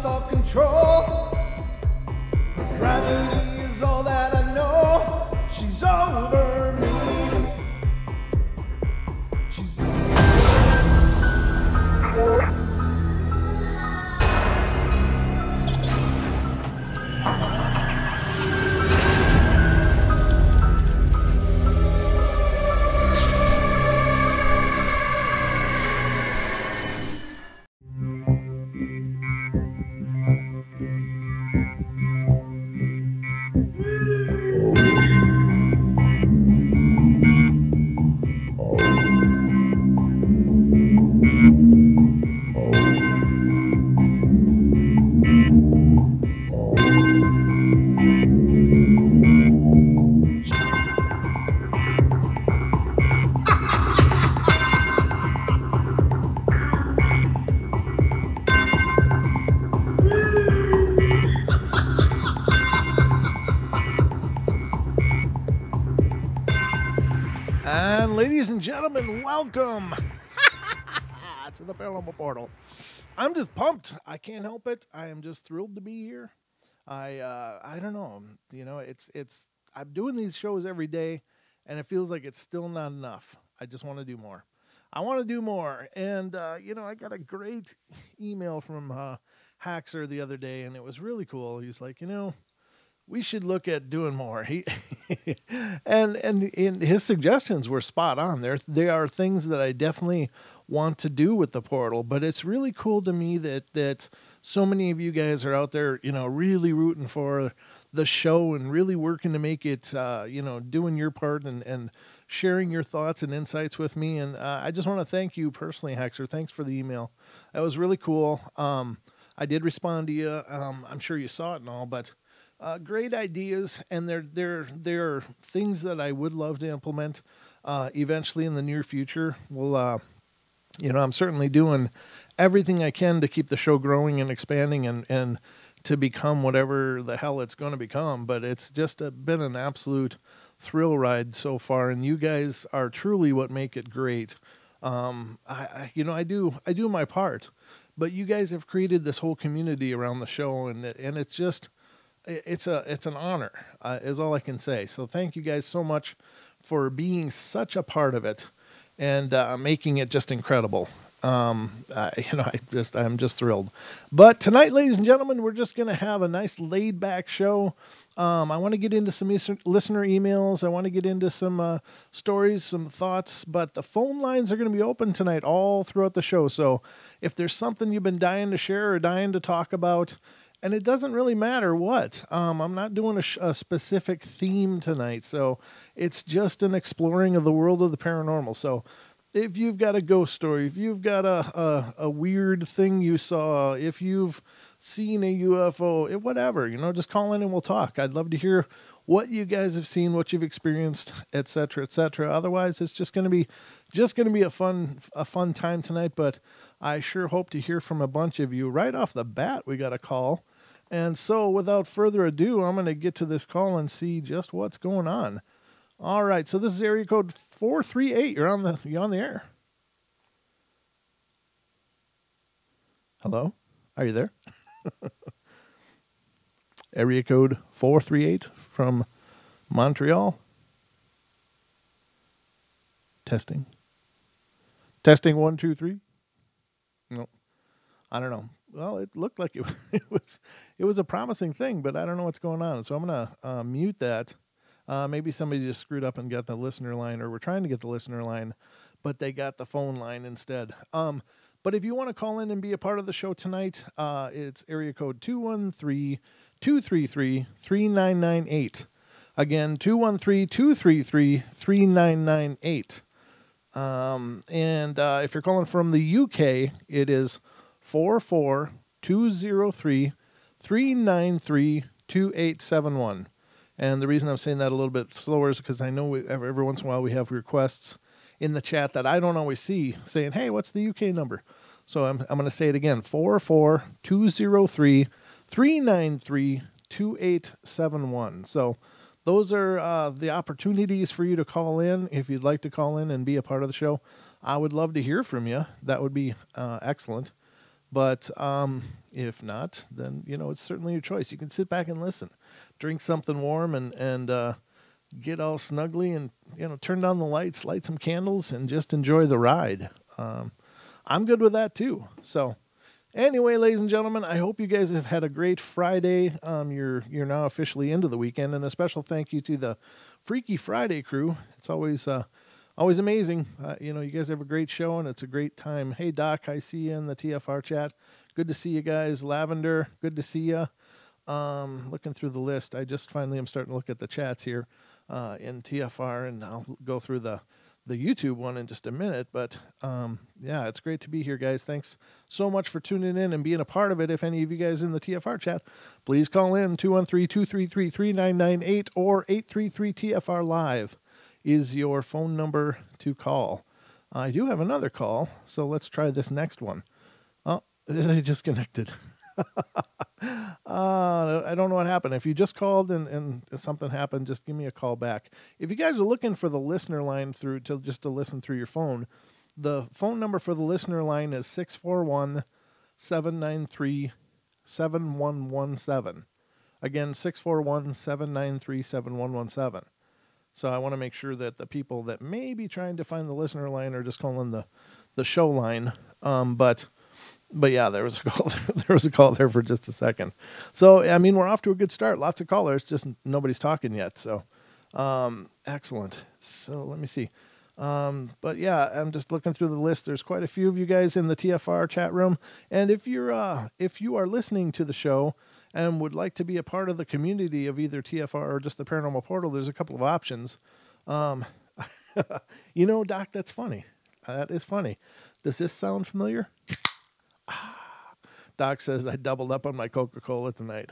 lost all control. Gravity is all that I know. She's over me. She's And ladies and gentlemen, welcome to the Paranormal Portal. I'm just pumped. I can't help it. I am just thrilled to be here. I don't know. You know, I'm doing these shows every day, and it feels like it's still not enough. I just want to do more. I want to do more. And, you know, I got a great email from Haxer the other day, and it was really cool. He's like, you know, we should look at doing more. He and his suggestions were spot on. There are things that I definitely want to do with the portal, but it's really cool to me that so many of you guys are out there, you know, really rooting for the show and really working to make it, you know, doing your part and sharing your thoughts and insights with me. And I just want to thank you personally, Hexer. Thanks for the email. That was really cool. I did respond to you. I'm sure you saw it and all, but great ideas, and they're things that I would love to implement eventually in the near future. Well, you know, I'm certainly doing everything I can to keep the show growing and expanding and to become whatever the hell it's going to become. But it's just been an absolute thrill ride so far, and you guys are truly what make it great. You know, I do my part, but you guys have created this whole community around the show, and it's just. It's an honor, is all I can say. So thank you guys so much for being such a part of it and making it just incredible. You know, I'm just thrilled. But tonight, ladies and gentlemen, we're just going to have a nice laid back show. I want to get into some listener emails. I want to get into some stories, some thoughts, but the phone lines are going to be open tonight all throughout the show. So if there's something you've been dying to share or dying to talk about, and it doesn't really matter what. I'm not doing a specific theme tonight, so it's just an exploring of the world of the paranormal. So if you've got a ghost story, if you've got a weird thing you saw, if you've seen a UFO, whatever, you know, just call in and we'll talk. I'd love to hear what you guys have seen, what you've experienced, etc., etc. Otherwise, it's just going to be a fun time tonight. But I sure hope to hear from a bunch of you. Right off the bat, we got a call. And so without further ado, I'm going to get to this call and see just what's going on. All right. So this is area code 438. You're on the air. Hello? Are you there? Area code 438 from Montreal. Testing. Testing 1, 2, 3. No, I don't know. Well, it looked like it was a promising thing, but I don't know what's going on. So I'm gonna mute that. Maybe somebody just screwed up and got the listener line, or we're trying to get the listener line, but they got the phone line instead. But if you want to call in and be a part of the show tonight, it's area code 213-233-3998. Again, 213-233-3998. And if you're calling from the UK, it is 44203-393-2871. And the reason I'm saying that a little bit slower is because I know every once in a while we have requests in the chat that I don't always see saying, hey, what's the UK number? So I'm going to say it again, 44203-393-2871. So those are the opportunities for you to call in. If you'd like to call in and be a part of the show, I would love to hear from you. That would be excellent. But if not, then, it's certainly your choice. You can sit back and listen, drink something warm, and get all snuggly and, turn down the lights, light some candles, and just enjoy the ride. I'm good with that too. So anyway, ladies and gentlemen, I hope you guys have had a great Friday. You're now officially into the weekend, and a special thank you to the Freaky Friday crew. It's always amazing. You guys have a great show, and it's a great time. Hey, Doc, I see you in the TFR chat. Good to see you guys. Lavender, good to see you. Looking through the list, I just finally am starting to look at the chats here in TFR, and I'll go through the YouTube one in just a minute. But yeah, it's great to be here, guys. Thanks so much for tuning in and being a part of it. If any of you guys in the TFR chat, please call in 213-233-3998 or 833-TFR Live is your phone number to call. I do have another call, so let's try this next one. Oh, they just connected. I don't know what happened. If you just called and something happened, just give me a call back. If you guys are looking for the listener line to listen through your phone, the phone number for the listener line is 641-793-7117. Again, 641-793-7117. So I want to make sure that the people that may be trying to find the listener line are just calling the show line. But yeah, there was a call. There was a call there for just a second. So I mean, we're off to a good start. Lots of callers, just nobody's talking yet. So excellent. So let me see. But yeah, I'm just looking through the list. There's quite a few of you guys in the TFR chat room, and if you are listening to the show and would like to be a part of the community of either TFR or just the Paranormal Portal, there's a couple of options. Doc, that's funny. That is funny. Does this sound familiar? Doc says I doubled up on my Coca-Cola tonight.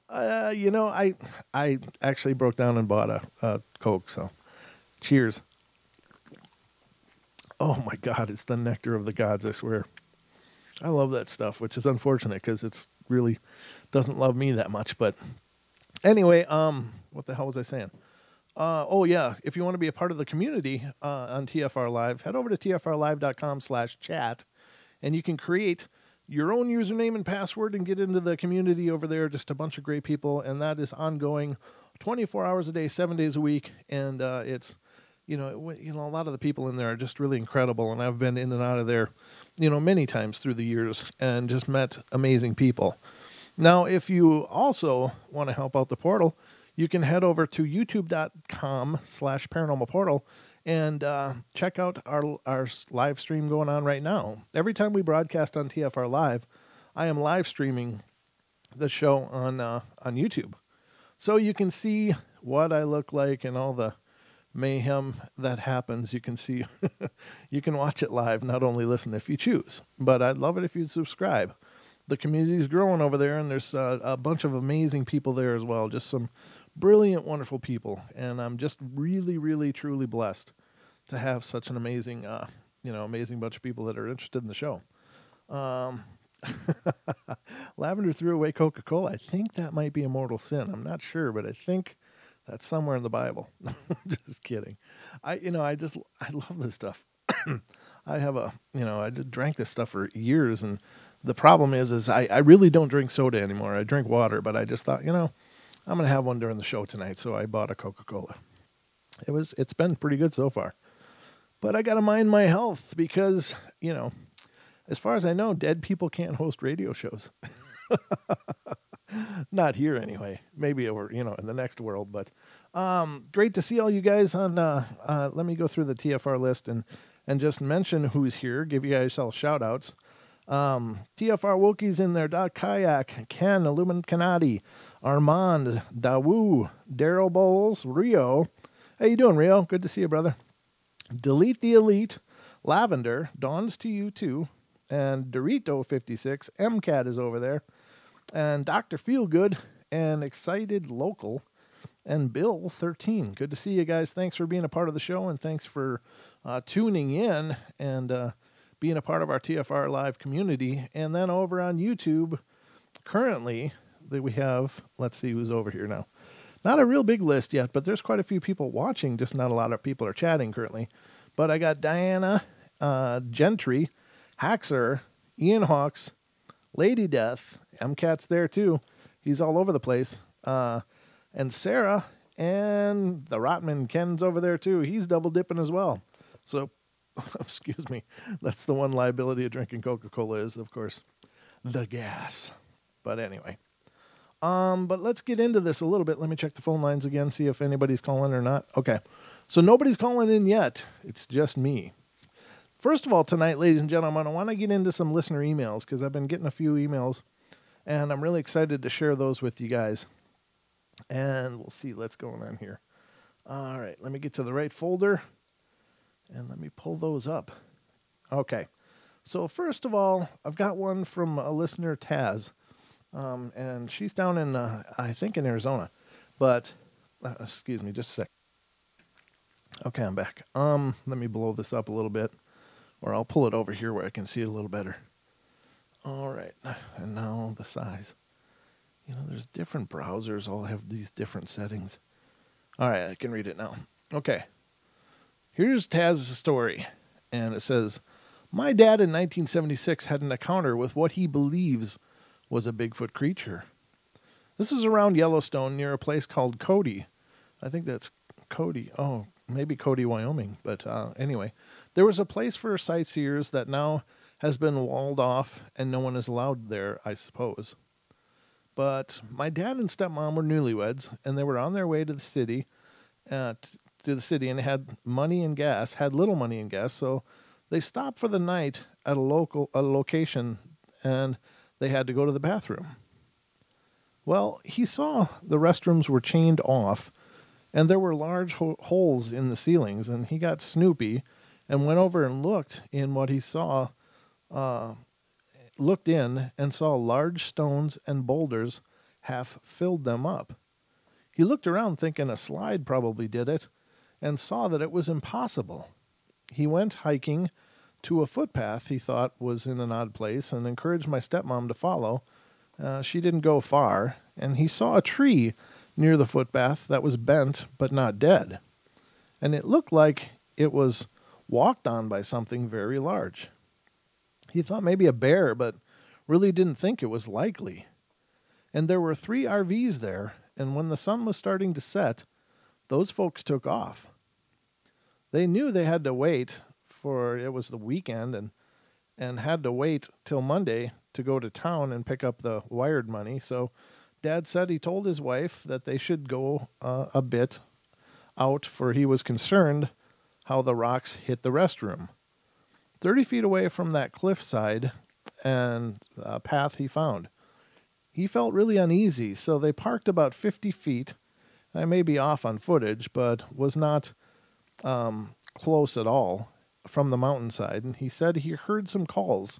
I actually broke down and bought a Coke, so cheers. Oh my God, it's the nectar of the gods, I swear. I love that stuff, which is unfortunate because it's really doesn't love me that much. But anyway, what the hell was I saying? Oh yeah, if you want to be a part of the community on TFR Live, head over to tfrlive.com/chat, and you can create your own username and password and get into the community over there. Just a bunch of great people, and that is ongoing 24 hours a day, 7 days a week, and it's a lot of the people in there are just really incredible, and I've been in and out of there, many times through the years and just met amazing people. Now, if you also want to help out the portal, you can head over to youtube.com/paranormal portal and check out our live stream going on right now. Every time we broadcast on TFR Live, I am live streaming the show on YouTube. So you can see what I look like and all the mayhem that happens. You can see, you can watch it live, not only listen if you choose, but I'd love it if you'd subscribe. The community is growing over there, and there's a bunch of amazing people there as well. Just some brilliant, wonderful people. And I'm just really, really, truly blessed to have such an amazing, amazing bunch of people that are interested in the show. Lavender threw away Coca-Cola. I think that might be a mortal sin. I'm not sure, but I think that's somewhere in the Bible. Just kidding. I love this stuff. I have I drank this stuff for years, and the problem is I really don't drink soda anymore. I drink water, but I just thought, I'm going to have one during the show tonight, so I bought a Coca-Cola. It's been pretty good so far. But I got to mind my health because, as far as I know, dead people can't host radio shows. Not here anyway. Maybe over, in the next world. But great to see all you guys on. Let me go through the TFR list and just mention who's here. Give you guys all shout outs. TFR Wokies in there. Doc Kayak, Ken, Illuminati, Armand, Dawu, Daryl Bowles, Rio. How you doing, Rio? Good to see you, brother. Delete the Elite, Lavender, Dawns to you too, and Dorito56, MCAT is over there, and Dr. Feelgood, and Excited Local, and Bill13. Good to see you guys. Thanks for being a part of the show, and thanks for tuning in and being a part of our TFR Live community. And then over on YouTube, currently, we have, let's see who's over here now. Not a real big list yet, but there's quite a few people watching, just not a lot of people are chatting currently. But I got Diana Gentry, Haxer, Ian Hawks, Lady Death, MCAT's there too. He's all over the place. And Sarah and the Rotman Ken's over there too. He's double dipping as well. So, excuse me, that's the one liability of drinking Coca-Cola is, of course, the gas. But anyway, but let's get into this a little bit. Let me check the phone lines again, see if anybody's calling or not. Okay, so nobody's calling in yet. It's just me. First of all, tonight, ladies and gentlemen, I want to get into some listener emails because I've been getting a few emails, and I'm really excited to share those with you guys. And we'll see what's going on here. All right, let me get to the right folder, and let me pull those up. Okay, so first of all, I've got one from a listener, Taz, and she's down in, I think, in Arizona. But, excuse me, just a sec. Okay, I'm back. Let me blow this up a little bit, or I'll pull it over here where I can see it a little better. All right, and now the size. You know, there's different browsers all have these different settings. All right, I can read it now. Okay. Here's Taz's story, and it says, my dad in 1976 had an encounter with what he believes was a Bigfoot creature. This is around Yellowstone near a place called Cody. I think that's Cody. Oh, maybe Cody, Wyoming. But anyway, there was a place for sightseers that now has been walled off, and no one is allowed there, I suppose. But my dad and stepmom were newlyweds, and they were on their way to the city, and had money and gas, had little money and gas, so they stopped for the night at a location, and they had to go to the bathroom. Well, he saw the restrooms were chained off, and there were large holes in the ceilings, and he got snoopy and went over and looked in what he saw, looked in and saw large stones and boulders half filled them up. He looked around thinking a slide probably did it and saw that it was impossible. He went hiking to a footpath he thought was in an odd place and encouraged my stepmom to follow. She didn't go far, and he saw a tree near the footpath that was bent but not dead, and it looked like it was walked on by something very large. He thought maybe a bear, but really didn't think it was likely. And there were 3 RVs there, and when the sun was starting to set, those folks took off. They knew they had to wait, for it was the weekend, and had to wait till Monday to go to town and pick up the wired money. So Dad said he told his wife that they should go a bit out, for he was concerned how the rocks hit the restroom. 30 feet away from that cliffside and a path he found. He felt really uneasy, so they parked about 50 feet. I may be off on footage, but was not close at all from the mountainside. And he said he heard some calls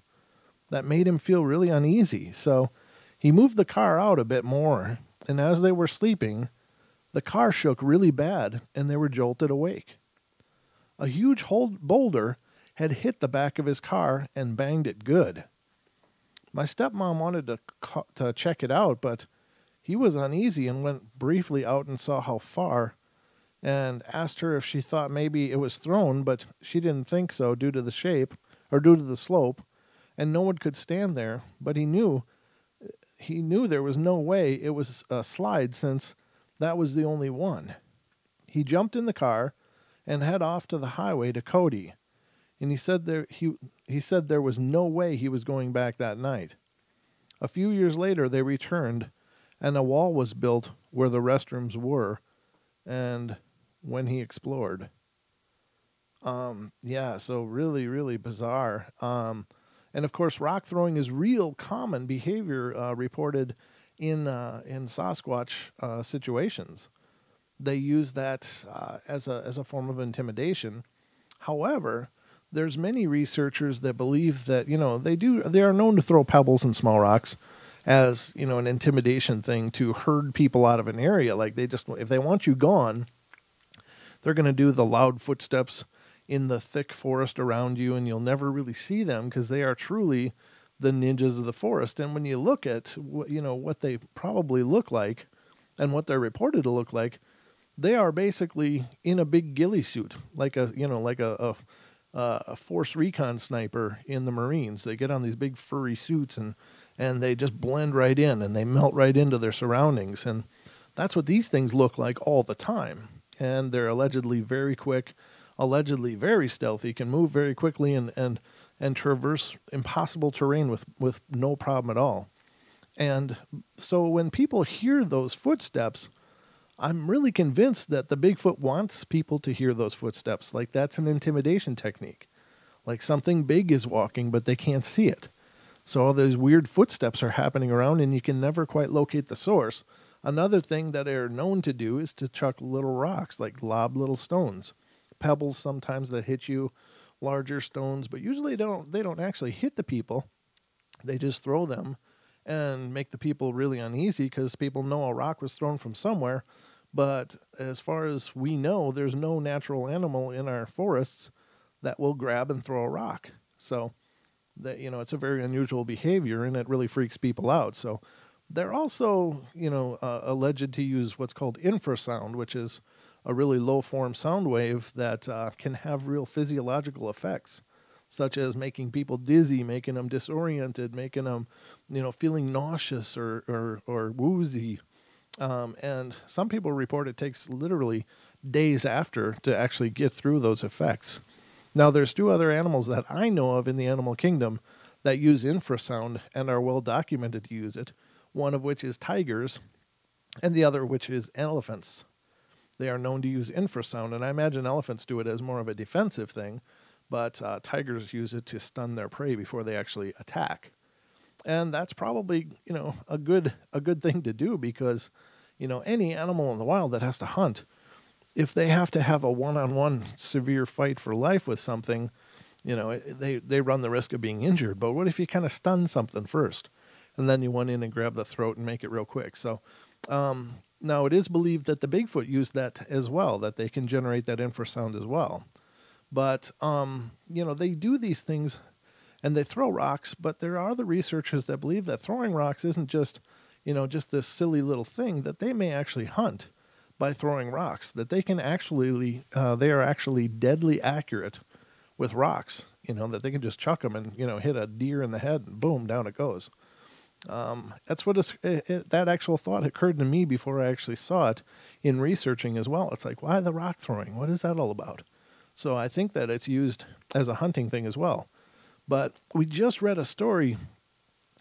that made him feel really uneasy. So he moved the car out a bit more, and as they were sleeping, the car shook really bad, and they were jolted awake. A huge boulder had hit the back of his car and banged it good. My stepmom wanted to check it out, but he was uneasy and went briefly out and saw how far, and asked her if she thought maybe it was thrown, but she didn't think so due to the shape, or due to the slope, and no one could stand there, but he knew there was no way it was a slide since that was the only one. He jumped in the car and head off to the highway to Cody, and he said there was no way he was going back that night. A few years later, they returned, and a wall was built where the restrooms were, and when he explored. Yeah, so really, really bizarre. And of course, rock throwing is real common behavior reported in Sasquatch situations. They use that as a form of intimidation. However, there's many researchers that believe that, they are known to throw pebbles and small rocks as, an intimidation thing to herd people out of an area. Like if they want you gone, they're going to do the loud footsteps in the thick forest around you, and you'll never really see them because they are truly the ninjas of the forest. And when you look at, what they probably look like and what they're reported to look like, they are basically in a big ghillie suit, like a a force recon sniper in the Marines. They get on these big furry suits and they just blend right in and they melt right into their surroundings. And that's what these things look like all the time. And they're allegedly very quick, allegedly very stealthy, can move very quickly and traverse impossible terrain with no problem at all. And so when people hear those footsteps, I'm really convinced that the Bigfoot wants people to hear those footsteps. Like that's an intimidation technique. Like something big is walking, but they can't see it. So all those weird footsteps are happening around and you can never quite locate the source. Another thing that they're known to do is to chuck little rocks, like lob little stones. Pebbles sometimes that hit you, larger stones, but usually they don't actually hit the people. They just throw them and make the people really uneasy because people know a rock was thrown from somewhere. But as far as we know, there's no natural animal in our forests that will grab and throw a rock. So that, it's a very unusual behavior and it really freaks people out. So they're also, alleged to use what's called infrasound, which is a really low-form sound wave that can have real physiological effects, such as making people dizzy, making them disoriented, making them, feeling nauseous or woozy. And some people report it takes literally days after to actually get through those effects. Now, there's two other animals that I know of in the animal kingdom that use infrasound and are well documented to use it, one of which is tigers and the other which is elephants. They are known to use infrasound, and I imagine elephants do it as more of a defensive thing, but tigers use it to stun their prey before they actually attack. And that's probably, a good thing to do because, any animal in the wild that has to hunt, if they have to have a one-on-one severe fight for life with something, they run the risk of being injured. But what if you kind of stun something first, and then you went in and grab the throat and make it real quick? So now it is believed that the Bigfoot used that as well, that they can generate that infrasound as well. But, they do these things and they throw rocks, but there are other researchers that believe that throwing rocks isn't just this silly little thing, that they may actually hunt by throwing rocks, that they can actually, they are actually deadly accurate with rocks, that they can just chuck them and, hit a deer in the head and boom, down it goes. That's what that actual thought occurred to me before I actually saw it in researching as well. It's like, why the rock throwing? What is that all about? So I think that it's used as a hunting thing as well. But we just read a story,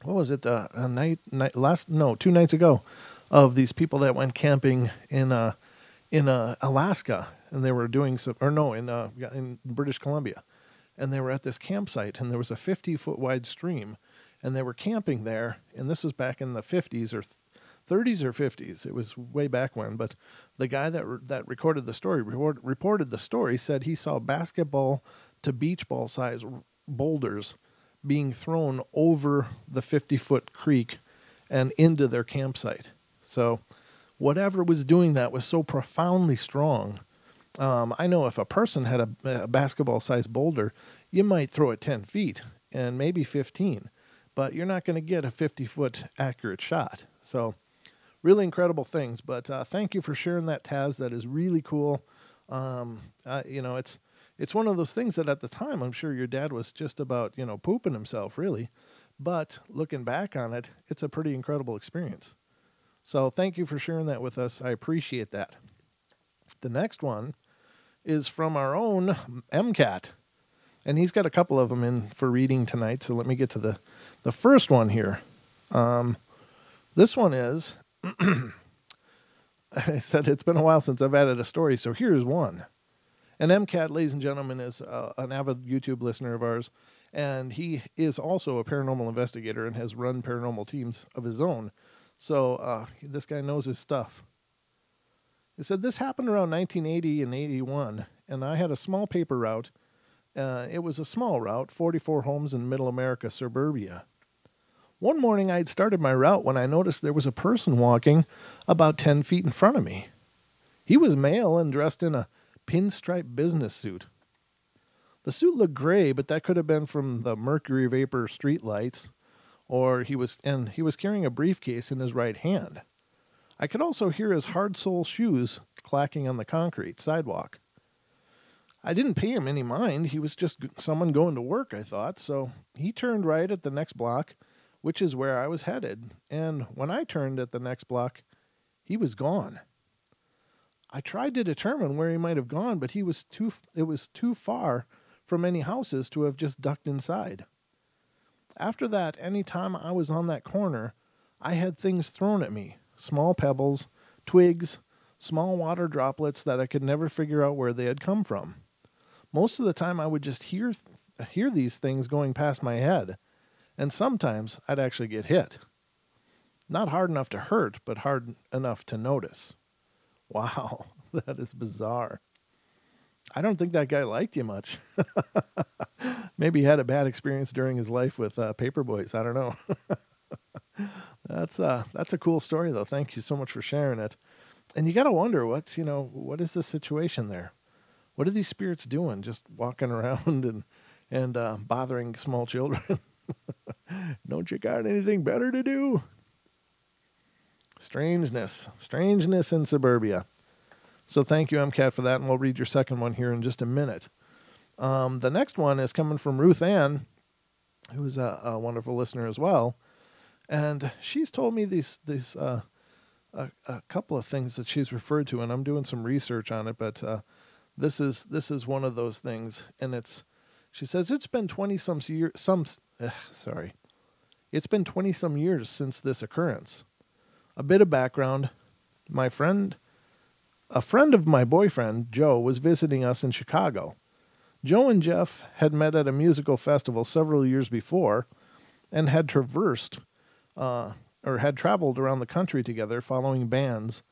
what was it, 2 nights ago, of these people that went camping in Alaska, and they were doing in British Columbia, and they were at this campsite, and there was a 50-foot wide stream, and they were camping there, and this was back in the 50s or 30s or 50s. It was way back when, but the guy that recorded the story, reported the story, said he saw basketball to beach ball size boulders being thrown over the 50-foot creek and into their campsite. So whatever was doing that was so profoundly strong. I know if a person had a basketball-sized boulder, you might throw it 10 feet and maybe 15, but you're not going to get a 50-foot accurate shot. So really incredible things. But thank you for sharing that, Taz. That is really cool. It's one of those things that at the time, I'm sure your dad was just about, pooping himself, really. But looking back on it, it's a pretty incredible experience. So thank you for sharing that with us. I appreciate that. The next one is from our own MCAT. And he's got a couple of them in for reading tonight. So let me get to the first one here. This one is, I said it's been a while since I've added a story. So here's one. And MCAT, ladies and gentlemen, is an avid YouTube listener of ours. And he is also a paranormal investigator and has run paranormal teams of his own. So this guy knows his stuff. He said, this happened around 1980 and 81, and I had a small paper route. It was a small route, 44 homes in Middle America, suburbia. One morning I'd started my route when I noticed there was a person walking about 10 feet in front of me. He was male and dressed in a pinstripe business suit. The suit looked gray, but that could have been from the mercury vapor street lights, or he was carrying a briefcase in his right hand. I could also hear his hard-sole shoes clacking on the concrete sidewalk. I didn't pay him any mind. He was just someone going to work, I thought. So he turned right at the next block, which is where I was headed. And when I turned at the next block, he was gone. I tried to determine where he might have gone, but it was too far from any houses to have just ducked inside. After that, any time I was on that corner, I had things thrown at me, small pebbles, twigs, small water droplets that I could never figure out where they had come from. Most of the time I would just hear these things going past my head, and sometimes I'd actually get hit. Not hard enough to hurt, but hard enough to notice. Wow, that is bizarre. I don't think that guy liked you much. Maybe he had a bad experience during his life with paperboys. I don't know. That's a cool story, though. Thank you so much for sharing it. And you got to wonder, what is the situation there? What are these spirits doing? Just walking around and bothering small children? Don't you got anything better to do? Strangeness in suburbia. So thank you, MCAT, for that, and we'll read your second one here in just a minute. The next one is coming from Ruth Ann, who's a wonderful listener as well, and she's told me a couple of things that she's referred to, and I'm doing some research on it, but this is one of those things, and she says it's been 20-some years. It's been 20-some years since this occurrence. A bit of background: a friend of my boyfriend, Joe, was visiting us in Chicago. Joe and Jeff had met at a musical festival several years before and had traveled around the country together following bands.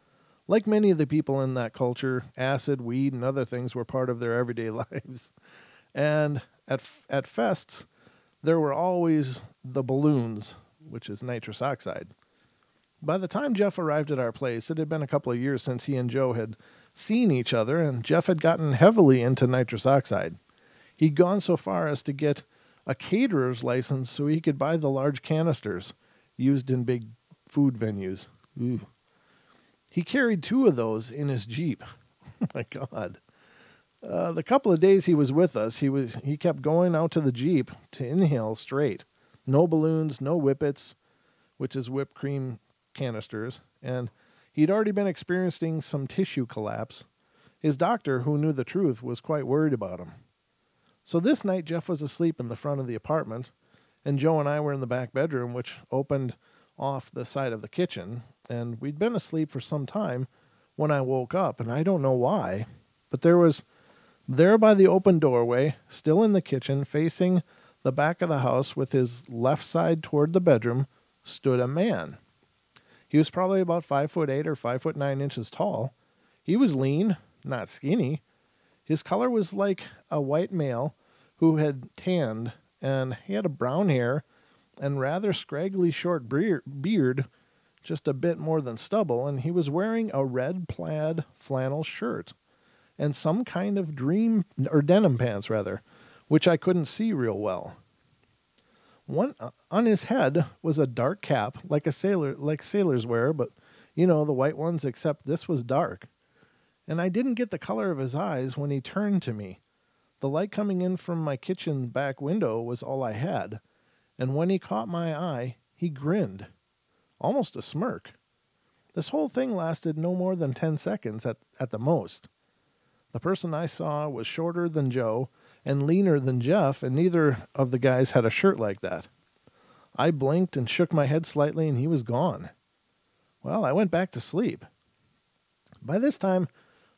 Like many of the people in that culture, acid, weed, and other things were part of their everyday lives. And at fests, there were always the balloons, which is nitrous oxide. By the time Jeff arrived at our place, it had been a couple of years since he and Joe had seen each other, and Jeff had gotten heavily into nitrous oxide. He'd gone so far as to get a caterer's license so he could buy the large canisters used in big food venues. Ooh. He carried 2 of those in his Jeep. Oh my God. The couple of days he was with us, he kept going out to the Jeep to inhale straight. No balloons, no whippets, which is whipped cream canisters, and he'd already been experiencing some tissue collapse. His doctor, who knew the truth, was quite worried about him. So this night, Jeff was asleep in the front of the apartment, and Joe and I were in the back bedroom, which opened off the side of the kitchen, and we'd been asleep for some time when I woke up, and I don't know why, but there by the open doorway, still in the kitchen, facing the back of the house with his left side toward the bedroom, stood a man. He was probably about 5'8" or 5'9" tall. He was lean, not skinny. His color was like a white male who had tanned, and he had a brown hair and rather scraggly short beard, just a bit more than stubble, and he was wearing a red plaid flannel shirt and some kind of denim pants, which I couldn't see real well. On his head was a dark cap, like sailors wear, but the white ones, except this was dark. And I didn't get the color of his eyes when he turned to me. The light coming in from my kitchen back window was all I had, and when he caught my eye, he grinned, almost a smirk. This whole thing lasted no more than 10 seconds at the most. The person I saw was shorter than Joe and leaner than Jeff, and neither of the guys had a shirt like that. I blinked and shook my head slightly, and he was gone. Well, I went back to sleep. By this time,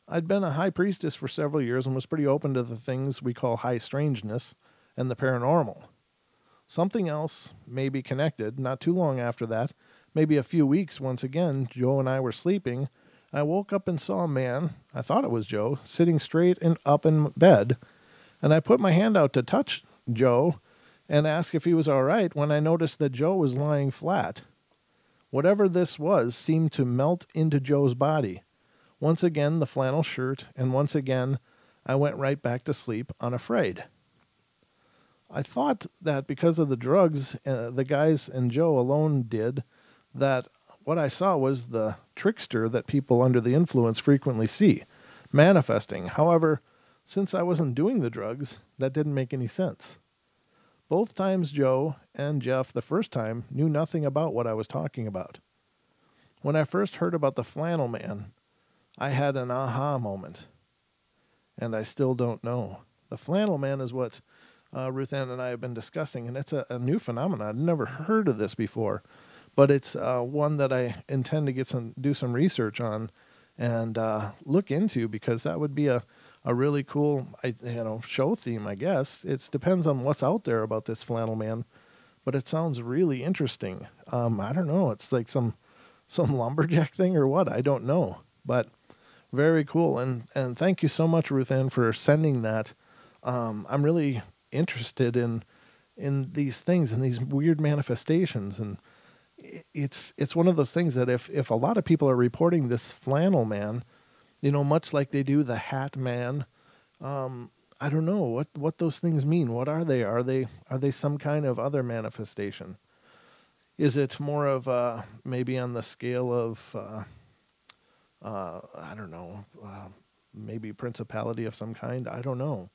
I'd been a high priestess for several years and was pretty open to the things we call high strangeness and the paranormal. Something else may be connected. Not too long after that, maybe a few weeks, once again, Joe and I were sleeping. I woke up and saw a man, I thought it was Joe, sitting straight and up in bed, and I put my hand out to touch Joe and ask if he was all right when I noticed that Joe was lying flat. Whatever this was seemed to melt into Joe's body. Once again, the flannel shirt, and once again, I went right back to sleep, unafraid. I thought that because of the drugs the guys and Joe alone did, that what I saw was the trickster that people under the influence frequently see, manifesting. However, since I wasn't doing the drugs, that didn't make any sense. Both times Joe and Jeff the first time knew nothing about what I was talking about. When I first heard about the flannel man, I had an aha moment, and I still don't know. The flannel man is what Ruth Ann and I have been discussing, and it's a new phenomenon. I'd never heard of this before, but it's one that I intend to do some research on and look into, because that would be a really cool show theme, I guess. It depends on what's out there about this flannel man, but it sounds really interesting. I don't know. It's like some lumberjack thing or what? I don't know, but very cool. And thank you so much, Ruth Ann, for sending that. I'm really interested in these things and these weird manifestations, and it's one of those things that if a lot of people are reporting this flannel man, much like they do the hat man, I don't know what those things mean. What are they? Are they some kind of other manifestation? Is it more of maybe on the scale of I don't know, maybe principality of some kind? I don't know.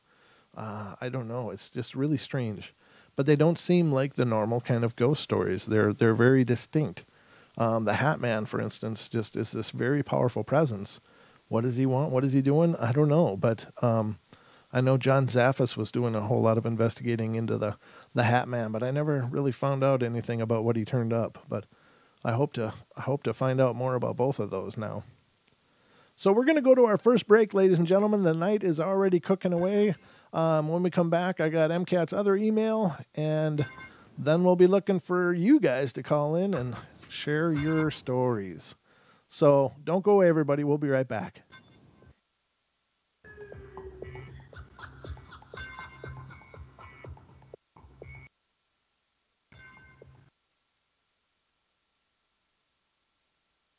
It's just really strange. But they don't seem like the normal kind of ghost stories. They're very distinct. The Hat Man, for instance, just is this very powerful presence. What does he want? What is he doing? I don't know. But I know John Zaffis was doing a whole lot of investigating into the Hat Man, but I never really found out anything about what he turned up. But I hope to find out more about both of those now. So we're going to go to our first break, ladies and gentlemen. The night is already cooking away. When we come back, I got MCAT's other email, and then we'll be looking for you guys to call in and share your stories. So don't go away, everybody. We'll be right back.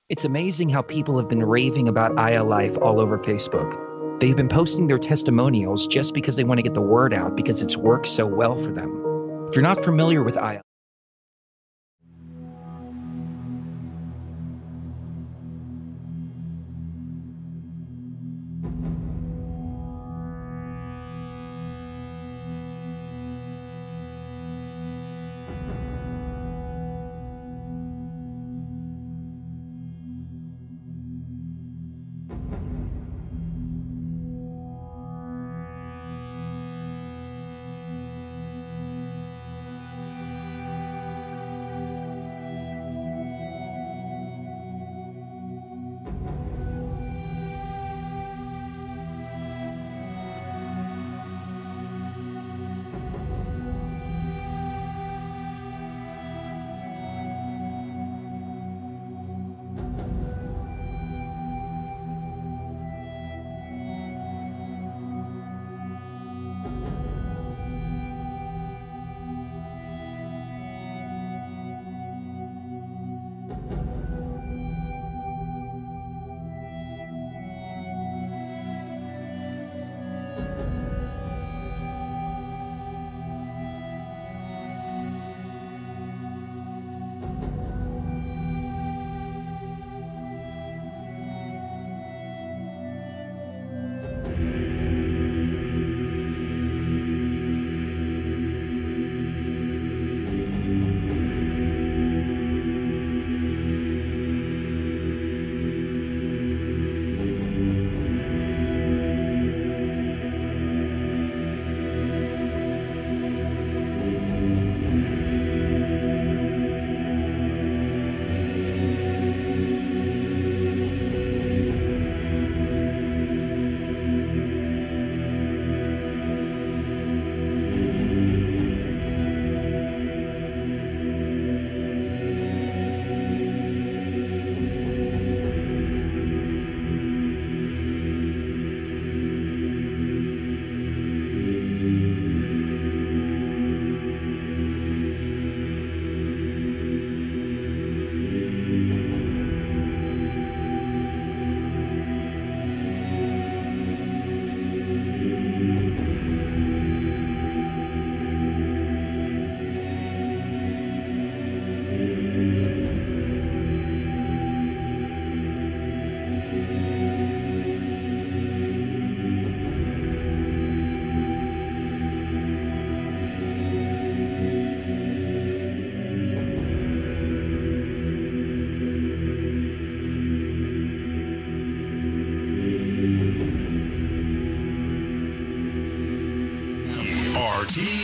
It's amazing how people have been raving about Aya Life all over Facebook. They've been posting their testimonials just because they want to get the word out because it's worked so well for them. If you're not familiar with Aya,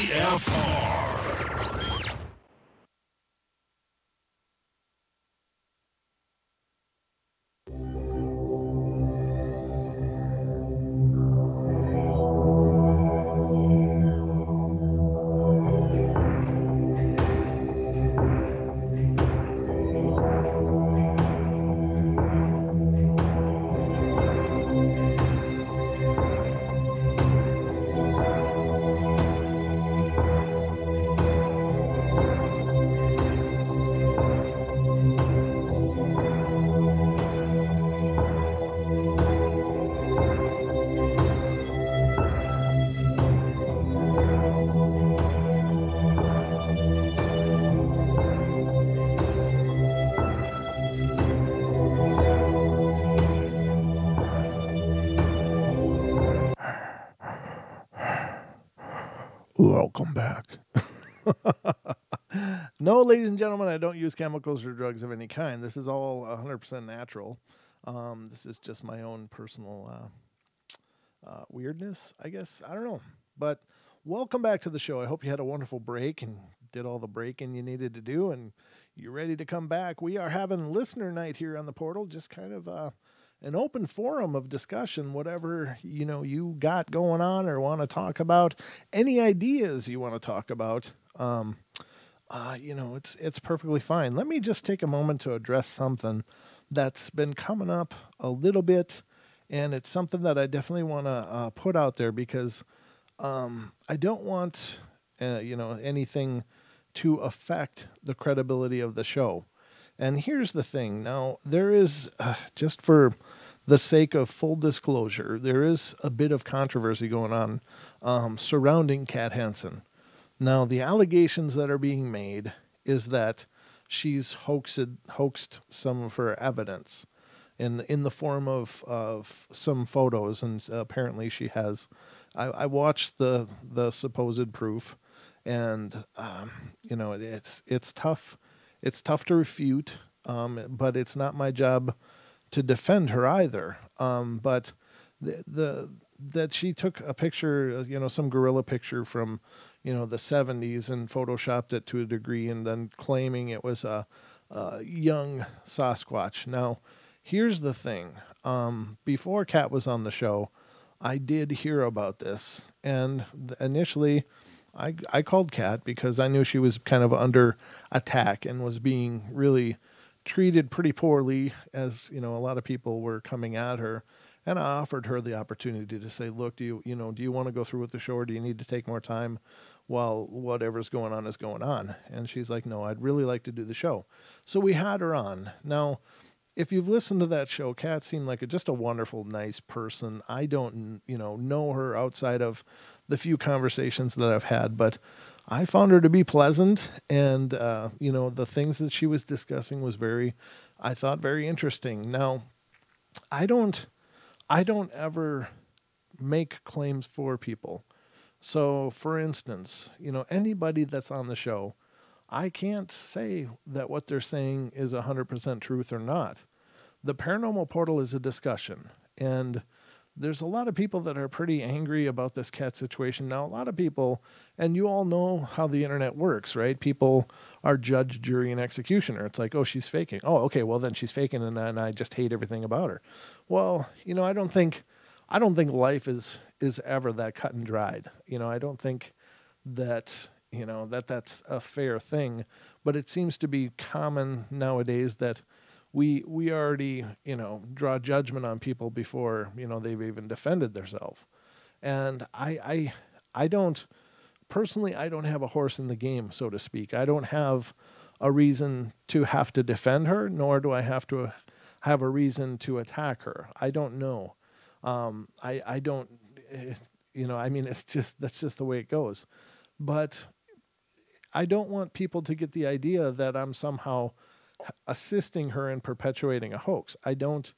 TFR. Welcome back. No, ladies and gentlemen, I don't use chemicals or drugs of any kind. This is all 100% natural. This is just my own personal weirdness, I guess. I don't know. But welcome back to the show. I hope you had a wonderful break and did all the breaking you needed to do, and you're ready to come back. We are having listener night here on the portal, just kind of an open forum of discussion, whatever you got going on or want to talk about, any ideas you want to talk about. It's perfectly fine. Let me just take a moment to address something that's been coming up a little bit, and it's something that I definitely want to put out there because I don't want anything to affect the credibility of the show. And here's the thing. Now, there is, just for the sake of full disclosure, there is a bit of controversy going on surrounding Kat Hansen. Now, the allegations that are being made is that she's hoaxed some of her evidence in the form of some photos, and apparently she has. I watched the supposed proof, and it's tough. It's tough to refute, but it's not my job to defend her either. But that she took a picture, some gorilla picture from, the 70s and photoshopped it to a degree and then claiming it was a young Sasquatch. Now, here's the thing. Before Kat was on the show, I did hear about this. And initially, I called Kat because I knew she was kind of under attack and was being really treated pretty poorly, as a lot of people were coming at her. And I offered her the opportunity to say, look, do you want to go through with the show, or do you need to take more time while whatever's going on is going on? And she's like, no, I'd really like to do the show. So we had her on. Now, if you've listened to that show, Kat seemed like just a wonderful, nice person. I don't, know her outside of the few conversations that I've had, but I found her to be pleasant. And, the things that she was discussing was I thought very interesting. Now, I don't ever make claims for people. So, for instance, anybody that's on the show, I can't say that what they're saying is 100% truth or not. The Paranormal Portal is a discussion, and there's a lot of people that are pretty angry about this Kat situation. Now, a lot of people, and you all know how the internet works, right? People are judge, jury, and executioner. It's like, oh, she's faking. Oh, okay, well then she's faking, and I just hate everything about her. Well, I don't think life is ever that cut and dried. I don't think that that's a fair thing, but it seems to be common nowadays that we already, draw judgment on people before, they've even defended themselves. And I don't have a horse in the game, so to speak. I don't have a reason to have to defend her, nor do I have to have a reason to attack her. I don't know. I don't, that's just the way it goes. But I don't want people to get the idea that I'm somehow assisting her in perpetuating a hoax. I don't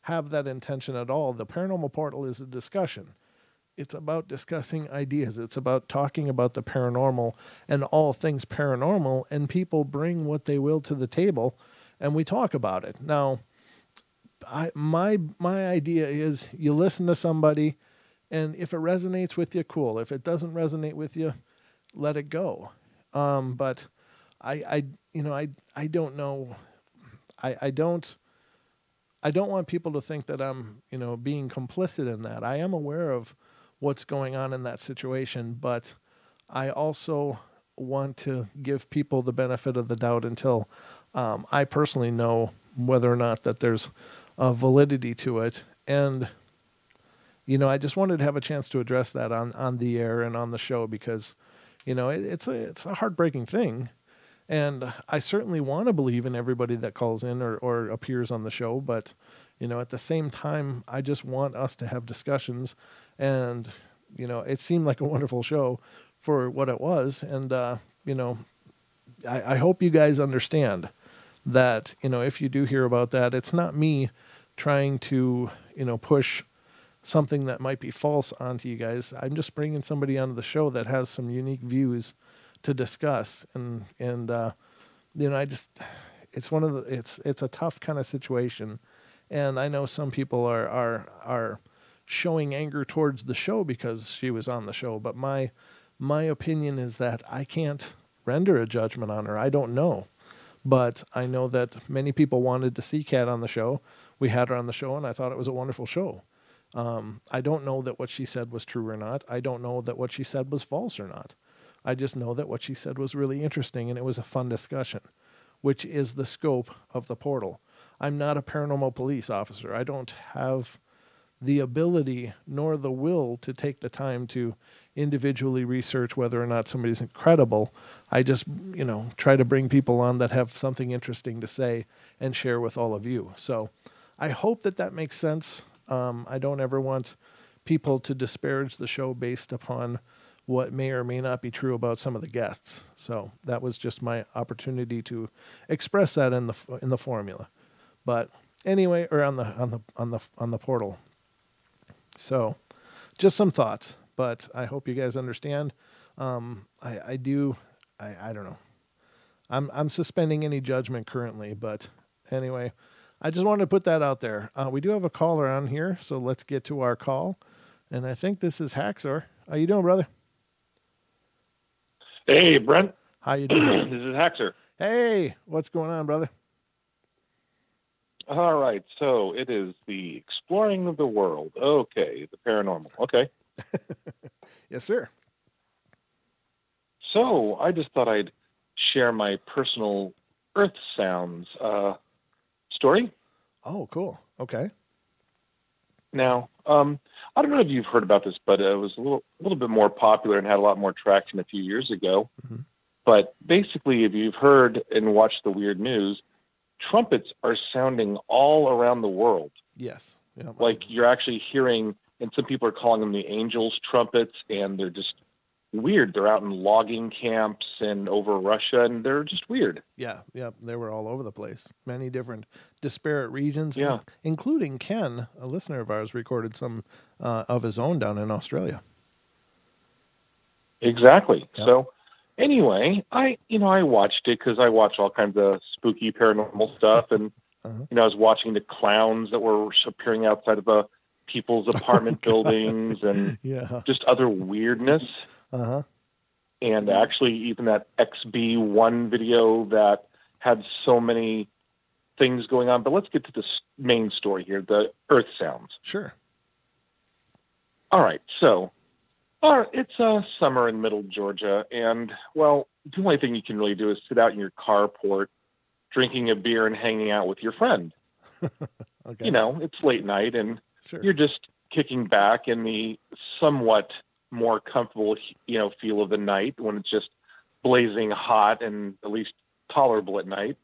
have that intention at all. The Paranormal Portal is a discussion. It's about discussing ideas. It's about talking about the paranormal and all things paranormal, and people bring what they will to the table, and we talk about it. Now, my idea is you listen to somebody, and if it resonates with you, cool. If it doesn't resonate with you, let it go. But I don't know. I don't want people to think that I'm, being complicit in that. I am aware of what's going on in that situation, but I also want to give people the benefit of the doubt until I personally know whether or not that there's a validity to it. And, I just wanted to have a chance to address that on the air and on the show because, it's a heartbreaking thing. And I certainly want to believe in everybody that calls in or appears on the show. But, at the same time, I just want us to have discussions. And, it seemed like a wonderful show for what it was. And, I hope you guys understand that, if you do hear about that, it's not me trying to, push something that might be false onto you guys. I'm just bringing somebody onto the show that has some unique views to discuss. And it's one of it's a tough kind of situation. And I know some people are showing anger towards the show because she was on the show. But my opinion is that I can't render a judgment on her. I don't know. But I know that many people wanted to see Kat on the show. We had her on the show, and I thought it was a wonderful show. I don't know that what she said was true or not. I don't know that what she said was false or not. I just know that what she said was really interesting, and it was a fun discussion, which is the scope of the portal. I'm not a paranormal police officer. I don't have the ability nor the will to take the time to individually research whether or not somebody's credible. I just, try to bring people on that have something interesting to say and share with all of you. So I hope that makes sense. I don't ever want people to disparage the show based upon what may or may not be true about some of the guests. So that was just my opportunity to express that in the formula. But anyway, or on the portal. So just some thoughts, but I hope you guys understand. I don't know. I'm suspending any judgment currently, but anyway, I just wanted to put that out there. We do have a caller on here, so let's get to our call. And I think this is Haxor. How you doing, brother? Hey, Brent. How you doing? This is Haxor. Hey, what's going on, brother? All right, so it is the exploring of the world. Okay, the paranormal. Okay. Yes, sir. So I just thought I'd share my personal Earth sounds story. Oh, cool. Okay. Now, I don't know if you've heard about this, but it was a little bit more popular and had a lot more traction a few years ago. Mm-hmm. But basically, if you've heard and watched the weird news, trumpets are sounding all around the world. Yes. Yeah, like you're actually hearing, and some people are calling them the angels' trumpets, and they're just weird. They're out in logging camps and over Russia, and they're just weird. Yeah, they were all over the place. Many different disparate regions, yeah, including Ken, a listener of ours, recorded some of his own down in Australia. Exactly. Yep. So anyway, I watched it because I watch all kinds of spooky paranormal stuff, and I was watching the clowns that were appearing outside of people's apartment buildings and just other weirdness. And actually, even that XB1 video that had so many things going on. But let's get to the main story here: the Earth sounds. Sure. All right, so. It's summer in middle Georgia, and, well, the only thing you can really do is sit out in your carport, drinking a beer and hanging out with your friend. Okay. It's late night, and you're just kicking back in the somewhat more comfortable, feel of the night when it's just blazing hot and at least tolerable at night.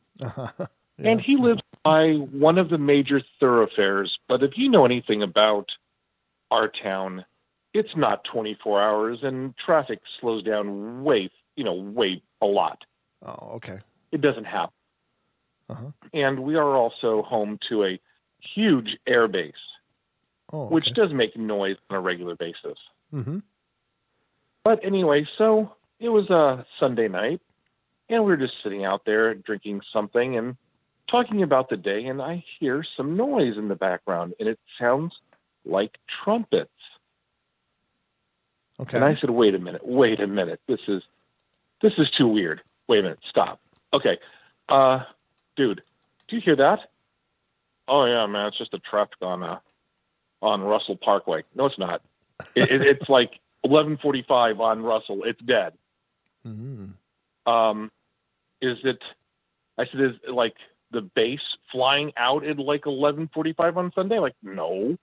And he lives by one of the major thoroughfares, but if you know anything about our town, it's not 24 hours, and traffic slows down way a lot. Oh, okay. It doesn't happen. And we are also home to a huge air base, which does make noise on a regular basis. Mm-hmm. But anyway, so it was a Sunday night, and we were just sitting out there drinking something and talking about the day, and I hear some noise in the background, and it sounds like trumpets. Okay. And I said, wait a minute. this is too weird. Wait a minute, stop. Okay, dude, do you hear that? Oh yeah, man, it's just a traffic on Russell Parkway. No, it's not. It's like 11:45 on Russell. It's dead. Mm-hmm. Is it? I said, is like the base flying out at like 11:45 on Sunday? Like, no,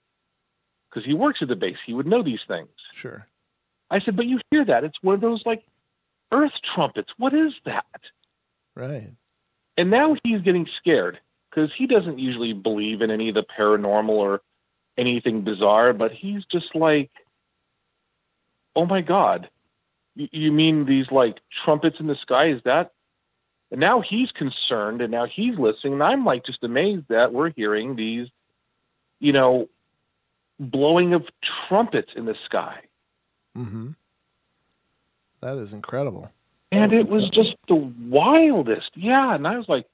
because he works at the base. He would know these things. Sure. I said, but you hear that? It's one of those like earth trumpets. What is that? Right. And now he's getting scared because he doesn't usually believe in any of the paranormal or anything bizarre, but he's just like, oh my God, you mean these like trumpets in the sky? Is that? And now he's concerned and now he's listening. And I'm like just amazed that we're hearing these, blowing of trumpets in the sky. Mm-hmm. That is incredible. And it was just the wildest. Yeah. And I was like,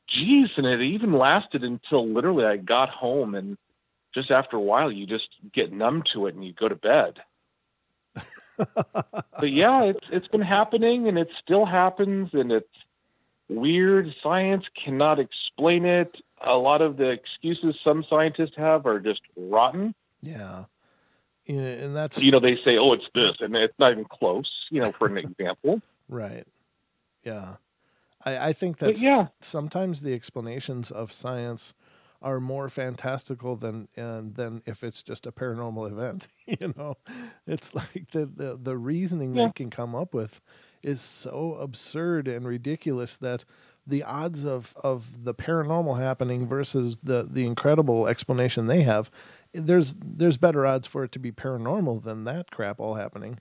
geez. And it even lasted until literally I got home. And just after a while, you just get numb to it and you go to bed. But yeah, it's been happening and it still happens. And it's weird. Science cannot explain it. A lot of the excuses some scientists have are just rotten. Yeah. And that's, they say, oh, it's this, and it's not even close, for an example. Right. Yeah. I think that sometimes the explanations of science are more fantastical than if it's just a paranormal event. It's like the reasoning they can come up with is so absurd and ridiculous that the odds of the paranormal happening versus the incredible explanation they have, there's better odds for it to be paranormal than that crap all happening.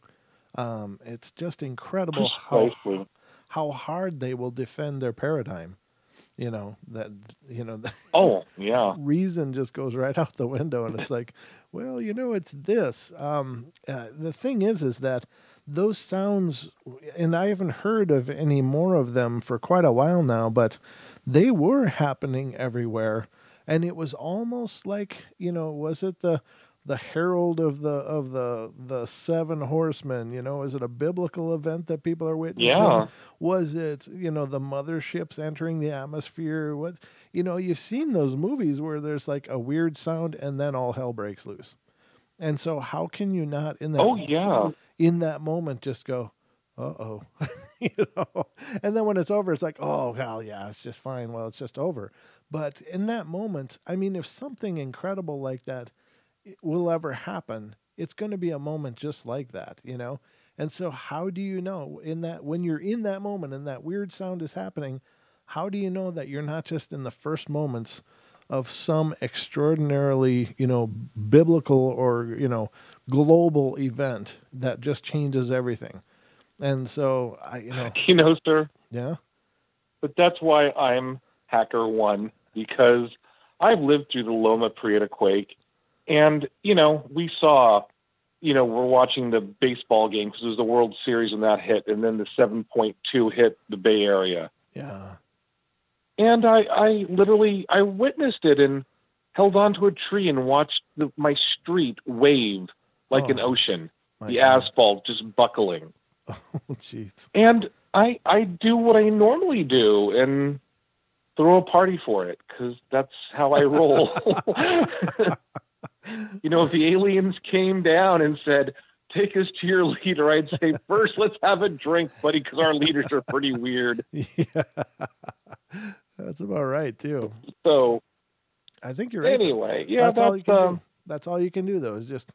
It's just incredible how hard they will defend their paradigm. Oh yeah, reason just goes right out the window, and it's like, well, it's this. The thing is that those sounds, and I haven't heard of any more of them for quite a while now, but they were happening everywhere, and it was almost like, was it the herald of the seven horsemen? Is it a biblical event that people are witnessing? Yeah. Was it, the motherships entering the atmosphere? What, you've seen those movies where there's like a weird sound and then all hell breaks loose. And so how can you not in that moment just go, uh-oh, and then when it's over, it's like, oh, hell yeah, it's just fine. Well, it's just over. But in that moment, I mean, if something incredible like that will ever happen, it's going to be a moment just like that, And so how do you know when you're in that moment and that weird sound is happening, how do you know that you're not just in the first moments of some extraordinarily, biblical or, global event that just changes everything? And so sir. Yeah. But that's why I'm Hacker One, because I've lived through the Loma Prieta quake. And, we saw, we're watching the baseball game because it was the World Series when that hit, and then the 7.2 hit the Bay Area. Yeah. And I literally witnessed it and held onto a tree and watched my street wave like an ocean, the asphalt just buckling. Oh, jeez. And I do what I normally do and throw a party for it because that's how I roll. If the aliens came down and said, take us to your leader, I'd say, first, let's have a drink, buddy, because our leaders are pretty weird. Yeah. That's about right, too. So I think you're right. Anyway, yeah, that's all you can do. That's all you can do, though, is just,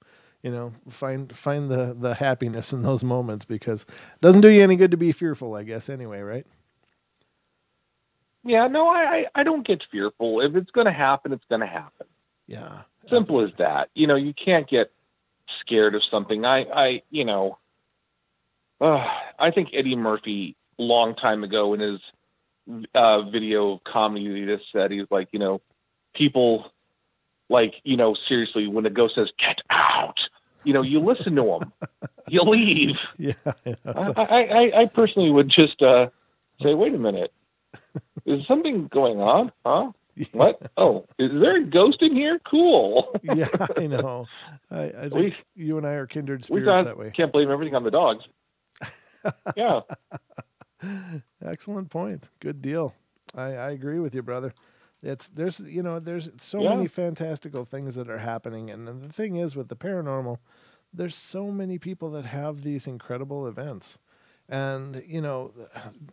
find the happiness in those moments, because it doesn't do you any good to be fearful, I guess, anyway, right? Yeah, no, I don't get fearful. If it's going to happen, it's going to happen. Yeah. Simple as that. You can't get scared of something. I think Eddie Murphy, long time ago in his video comedy, he just said, he's like, people like, seriously, when a ghost says, get out, you listen to him, you leave. Yeah. I personally would just say, wait a minute, is something going on? Huh? What? Oh, is there a ghost in here? Cool. Yeah, I know. I think you and I are kindred spirits that way. Can't blame everything on the dogs. Yeah. Excellent point. Good deal. I agree with you, brother. There's so Yeah. many fantastical things that are happening, and the thing is with the paranormal, there's so many people that have these incredible events. And,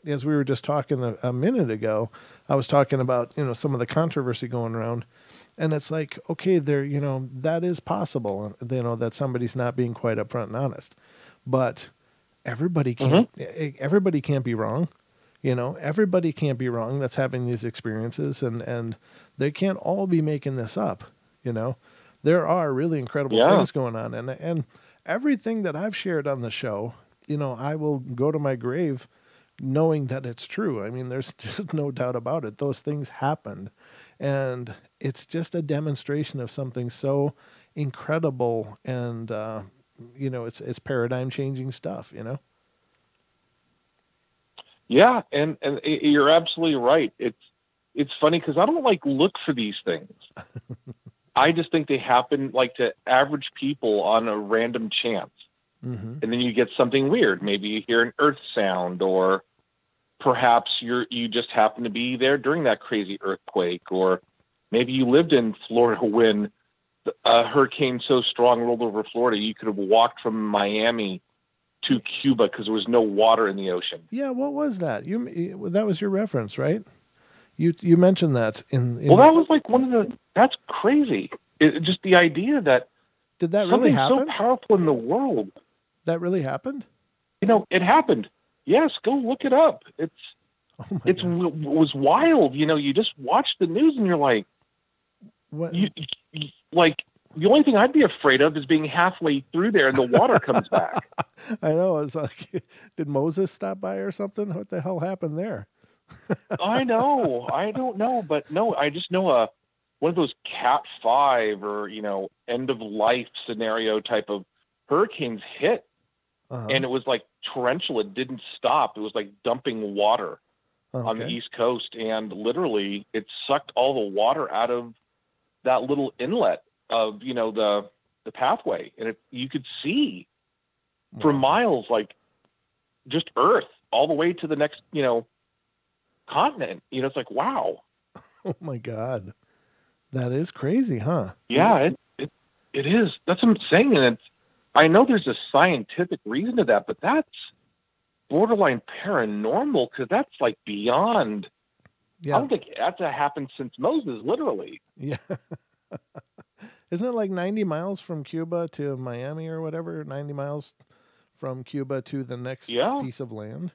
as we were just talking a minute ago, I was talking about, some of the controversy going around. And it's like, okay, that is possible, that somebody's not being quite upfront and honest. But everybody can't be wrong. Everybody can't be wrong that's having these experiences, and they can't all be making this up. There are really incredible things going on. And everything that I've shared on the show, I will go to my grave knowing that it's true. I mean, there's just no doubt about it. Those things happened. And it's just a demonstration of something so incredible, and, it's paradigm changing stuff, Yeah. And you're absolutely right. It's funny because I don't look for these things. I just think they happen to average people on a random chance. Mm-hmm. And then you get something weird. Maybe you hear an earth sound, or perhaps you just happen to be there during that crazy earthquake, or maybe you lived in Florida when a hurricane so strong rolled over Florida you could have walked from Miami to Cuba because there was no water in the ocean. Yeah, what was that? That was your reference, right? You mentioned that in Well, that was that's crazy. Just the idea that did that really happen? So powerful in the world. That really happened? It happened. Yes, go look it up. It was wild. You just watch the news and you're like, what? The only thing I'd be afraid of is being halfway through there and the water comes back. I know. It's like, did Moses stop by or something? What the hell happened there? I know. I don't know, but no, I just know one of those Cat 5 or end of life scenario type of hurricanes hit. Uh-huh. And it was like torrential. It didn't stop. It was like dumping water on the East Coast. And literally it sucked all the water out of that little inlet of, the pathway. And you could see for miles, just earth all the way to the next, continent. It's like, wow. Oh my God. That is crazy, huh? Yeah, it is. That's what I'm saying. And I know there's a scientific reason to that, but that's borderline paranormal because that's beyond. Yeah. I don't think that's happened since Moses, literally. Yeah. Isn't it 90 miles from Cuba to Miami or whatever? 90 miles from Cuba to the next piece of land.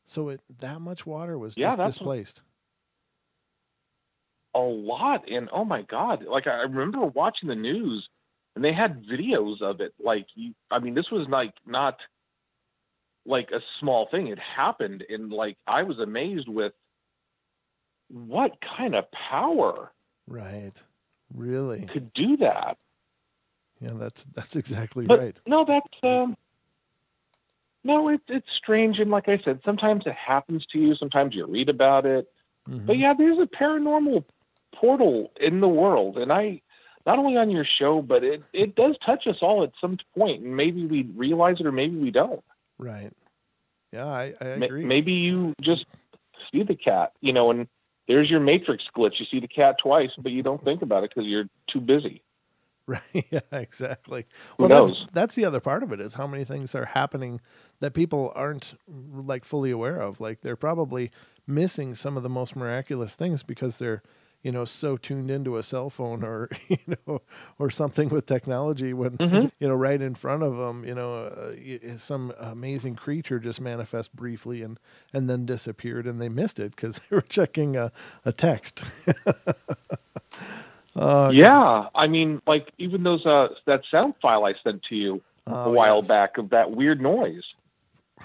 So that much water was just displaced. A lot. And oh my God, I remember watching the news and they had videos of it. This was not a small thing. It happened. And I was amazed with what kind of power. Right. Really could do that. Yeah, that's exactly but right. No, that's it's strange. And like I said, sometimes it happens to you. Sometimes you read about it. Mm-hmm. But yeah, there's a paranormal portal in the world. And not only on your show, but it does touch us all at some point. And maybe we realize it or maybe we don't. Right. Yeah, I agree. Maybe you just see the cat, and there's your Matrix glitch. You see the cat twice, but you don't think about it because you're too busy. Right. Yeah, exactly. Who knows? That's the other part of it is how many things are happening that people aren't fully aware of. They're probably missing some of the most miraculous things because they're, so tuned into a cell phone or, or something with technology when, right in front of them, some amazing creature just manifest briefly and then disappeared and they missed it because they were checking a text. Yeah. I mean, even those, that sound file I sent to you a while back of that weird noise.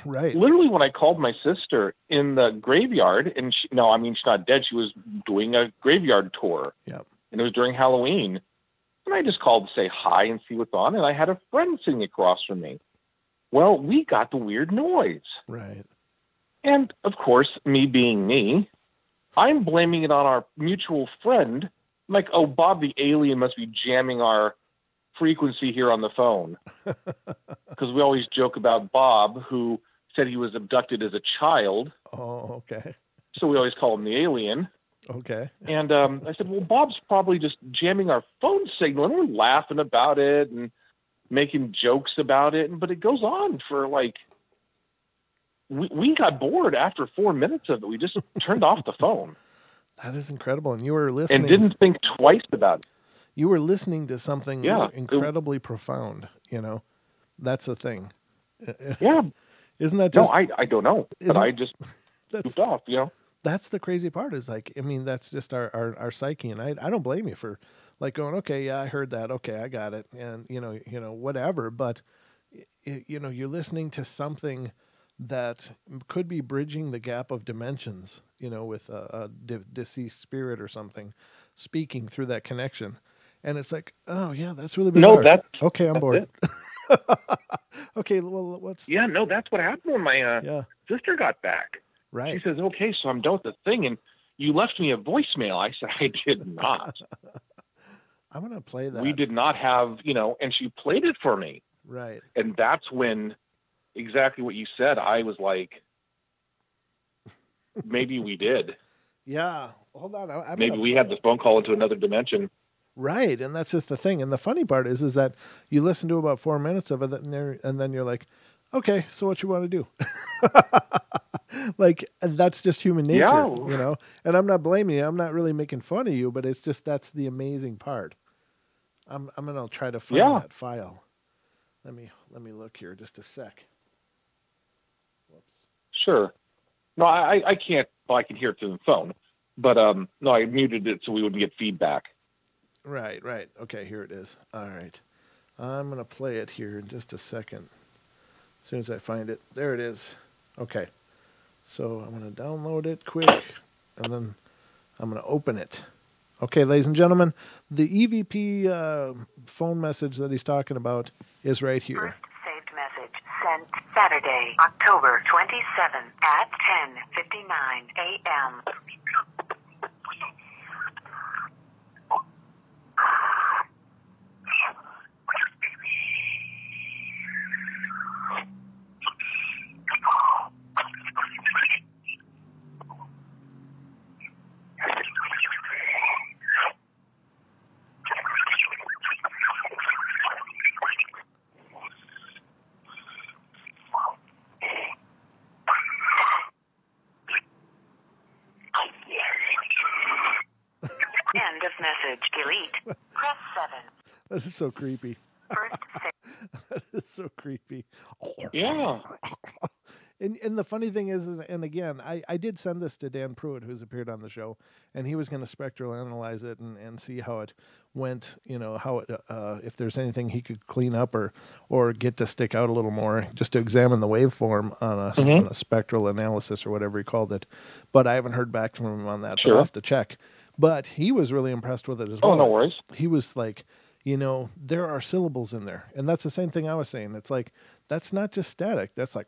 Right. Literally when I called my sister in the graveyard and she's not dead. She was doing a graveyard tour. Yep. And it was during Halloween. And I just called to say hi and see what's on. And I had a friend sitting across from me. Well, we got the weird noise. Right. And of course, me being me, I'm blaming it on our mutual friend. I'm like, oh, Bob the alien must be jamming our frequency here on the phone. Because we always joke about Bob, who said he was abducted as a child. Oh, okay. So we always call him the alien. Okay. And I said, well, Bob's probably just jamming our phone signal. And we're laughing about it and making jokes about it. But it goes on for like, we got bored after 4 minutes of it. We just turned off the phone. That is incredible. And you were listening. And didn't think twice about it. You were listening to something incredibly profound, you know. That's the thing. Yeah. Isn't that just... No, I don't know. But I just goofed off, you know. That's the crazy part is like, I mean, that's just our psyche. And I don't blame you for like going, okay, yeah, I heard that. Okay, I got it. And, you know, whatever. But, you know, you're listening to something that could be bridging the gap of dimensions, you know, with a deceased spirit or something speaking through that connection. And it's like, oh, yeah, that's really bizarre. No, okay, I'm bored. Okay, well, what's... Yeah, no, that's what happened when my sister got back. Right. She says, okay, so I'm done with the thing. And you left me a voicemail. I said, I did not. I'm going to play that. We did not have, you know, and she played it for me. Right. And that's when exactly what you said. I was like, maybe we did. Yeah. Hold on. Maybe we had the phone call into another dimension. Right. And that's just the thing. And the funny part is that you listen to about 4 minutes of it and then you're like, okay, so what you want to do? Like, that's just human nature, you know? And I'm not blaming you. I'm not really making fun of you, but it's just, that's the amazing part. I'm going to try to find that file. Let me look here just a sec. Whoops. Sure. No, I can't, well, I can hear it through the phone, but, no, I muted it so we wouldn't get feedback. Right. Okay, here it is. All right. I'm going to play it here in just a second. As soon as I find it. There it is. Okay. So I'm going to download it quick, and then I'm going to open it. Okay, ladies and gentlemen, the EVP phone message that he's talking about is right here. First saved message sent Saturday, October 27th at 10:59 a.m. End of message. Delete. Press 7. That is so creepy. That is so creepy. Yeah. And the funny thing is, and again, I did send this to Dan Pruitt, who's appeared on the show, and he was going to spectral analyze it and see how it went, you know, how it, if there's anything he could clean up or get to stick out a little more, just to examine the waveform on a spectral analysis or whatever he called it. But I haven't heard back from him on that, so I'll have to check. But he was really impressed with it as well. Oh, no worries. He was like, you know, there are syllables in there. And that's the same thing I was saying. It's like, that's not just static. That's like,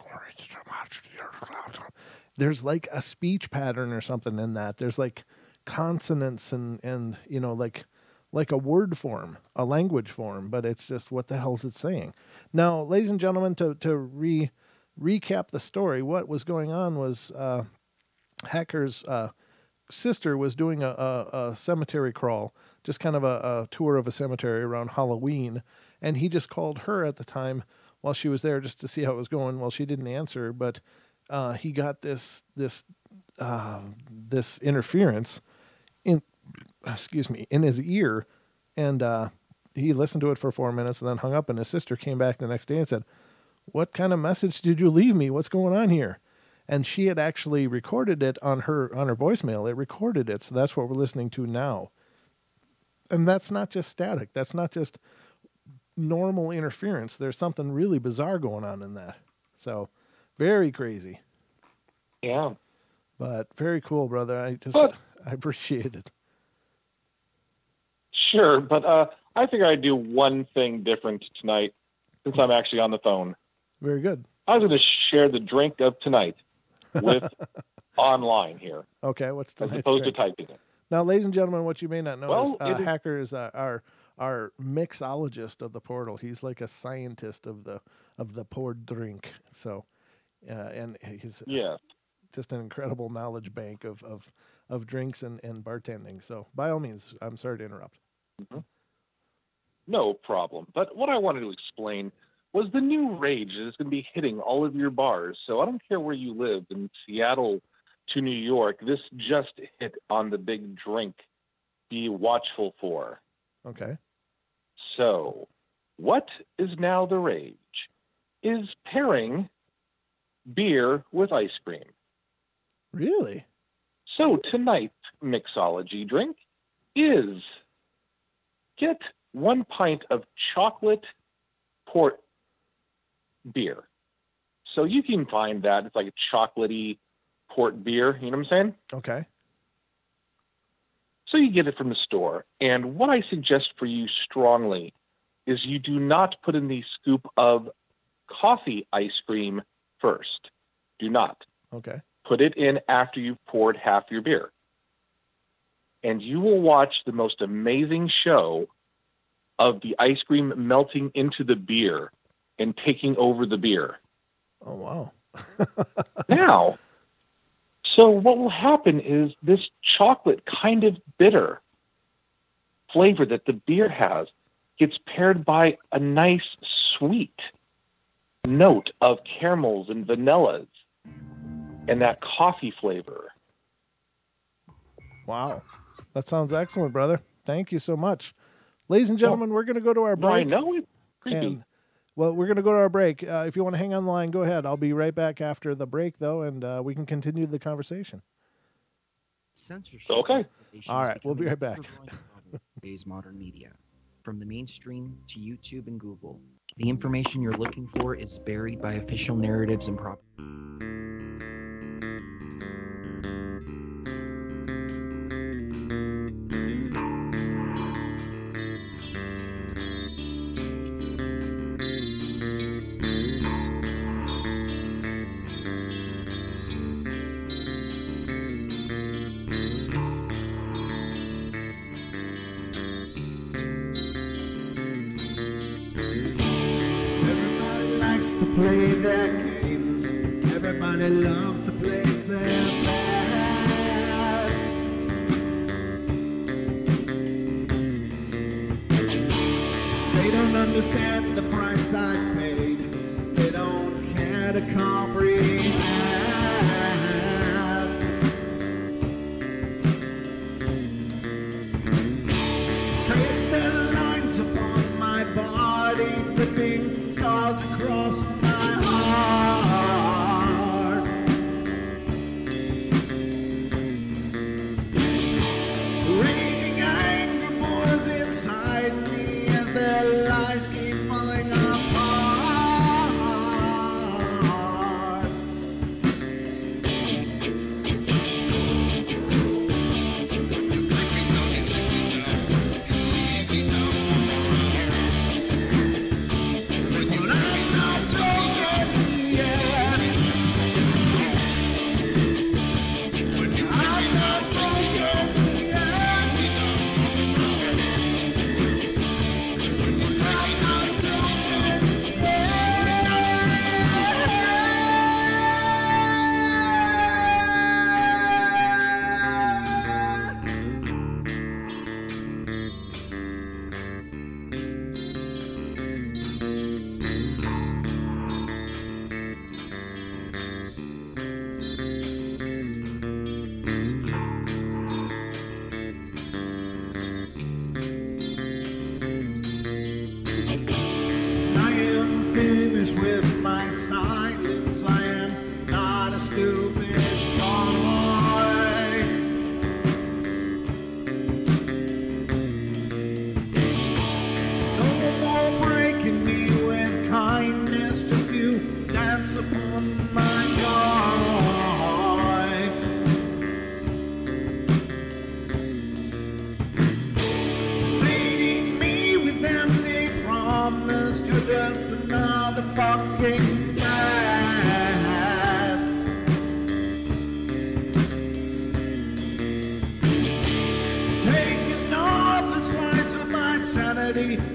there's like a speech pattern or something in that. There's like consonants and you know, like a word form, a language form, but it's just, what the hell is it saying? Now, ladies and gentlemen, to recap the story, what was going on was Hacker's sister was doing a cemetery crawl, just kind of a tour of a cemetery around Halloween, and he just called her at the time while she was there just to see how it was going. Well, she didn't answer, but he got this interference in his ear, and he listened to it for 4 minutes and then hung up, and his sister came back the next day and said, "What kind of message did you leave me? What's going on here?" And she had actually recorded it on her voicemail. It recorded it, so that's what we're listening to now. And that's not just static. That's not just normal interference. There's something really bizarre going on in that. So, very crazy. Yeah. But very cool, brother. I appreciate it. Sure, but I think I'd do one thing different tonight since I'm actually on the phone. Very good. I was going to share the drink of tonight with online here. Okay, what's tonight's as opposed drink? to typing it. Now, ladies and gentlemen, what you may not know is is Hacker is our mixologist of the portal. He's like a scientist of the poured drink. So and he's Yeah. just an incredible knowledge bank of drinks and bartending. So by all means, I'm sorry to interrupt. Mm-hmm. No problem. But what I wanted to explain was the new rage that is going to be hitting all of your bars. So I don't care where you live, in Seattle to New York, this just hit on the big drink. Be watchful for. Okay. So, what is now the rage? Is pairing beer with ice cream. Really? So tonight's mixology drink is get 1 pint of chocolate port beer. So you can find that. It's like a chocolatey port beer. You know what I'm saying? Okay. So you get it from the store. And what I suggest for you strongly is you do not put in the scoop of coffee ice cream first. Do not. Okay. Put it in after you've poured half your beer. And you will watch the most amazing show of the ice cream melting into the beer and taking over the beer. Oh, wow. Now, so what will happen is this chocolate kind of bitter flavor that the beer has gets paired by a nice sweet note of caramels and vanillas and that coffee flavor. Wow. That sounds excellent, brother. Thank you so much. Ladies and gentlemen, we're going to go to our break. I know it's creepy. And, well, we're going to go to our break. If you want to hang on the line, go ahead. I'll be right back after the break, though, and we can continue the conversation. Censorship. Okay. All right, we'll be right back. Today's modern media. From the mainstream to YouTube and Google, the information you're looking for is buried by official narratives and propaganda. Play their games. Everybody loves to place their bets. They don't understand the price I paid. They don't care to comprehend. Trace their lines upon my body, dripping scars across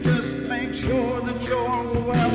just make sure that you're well.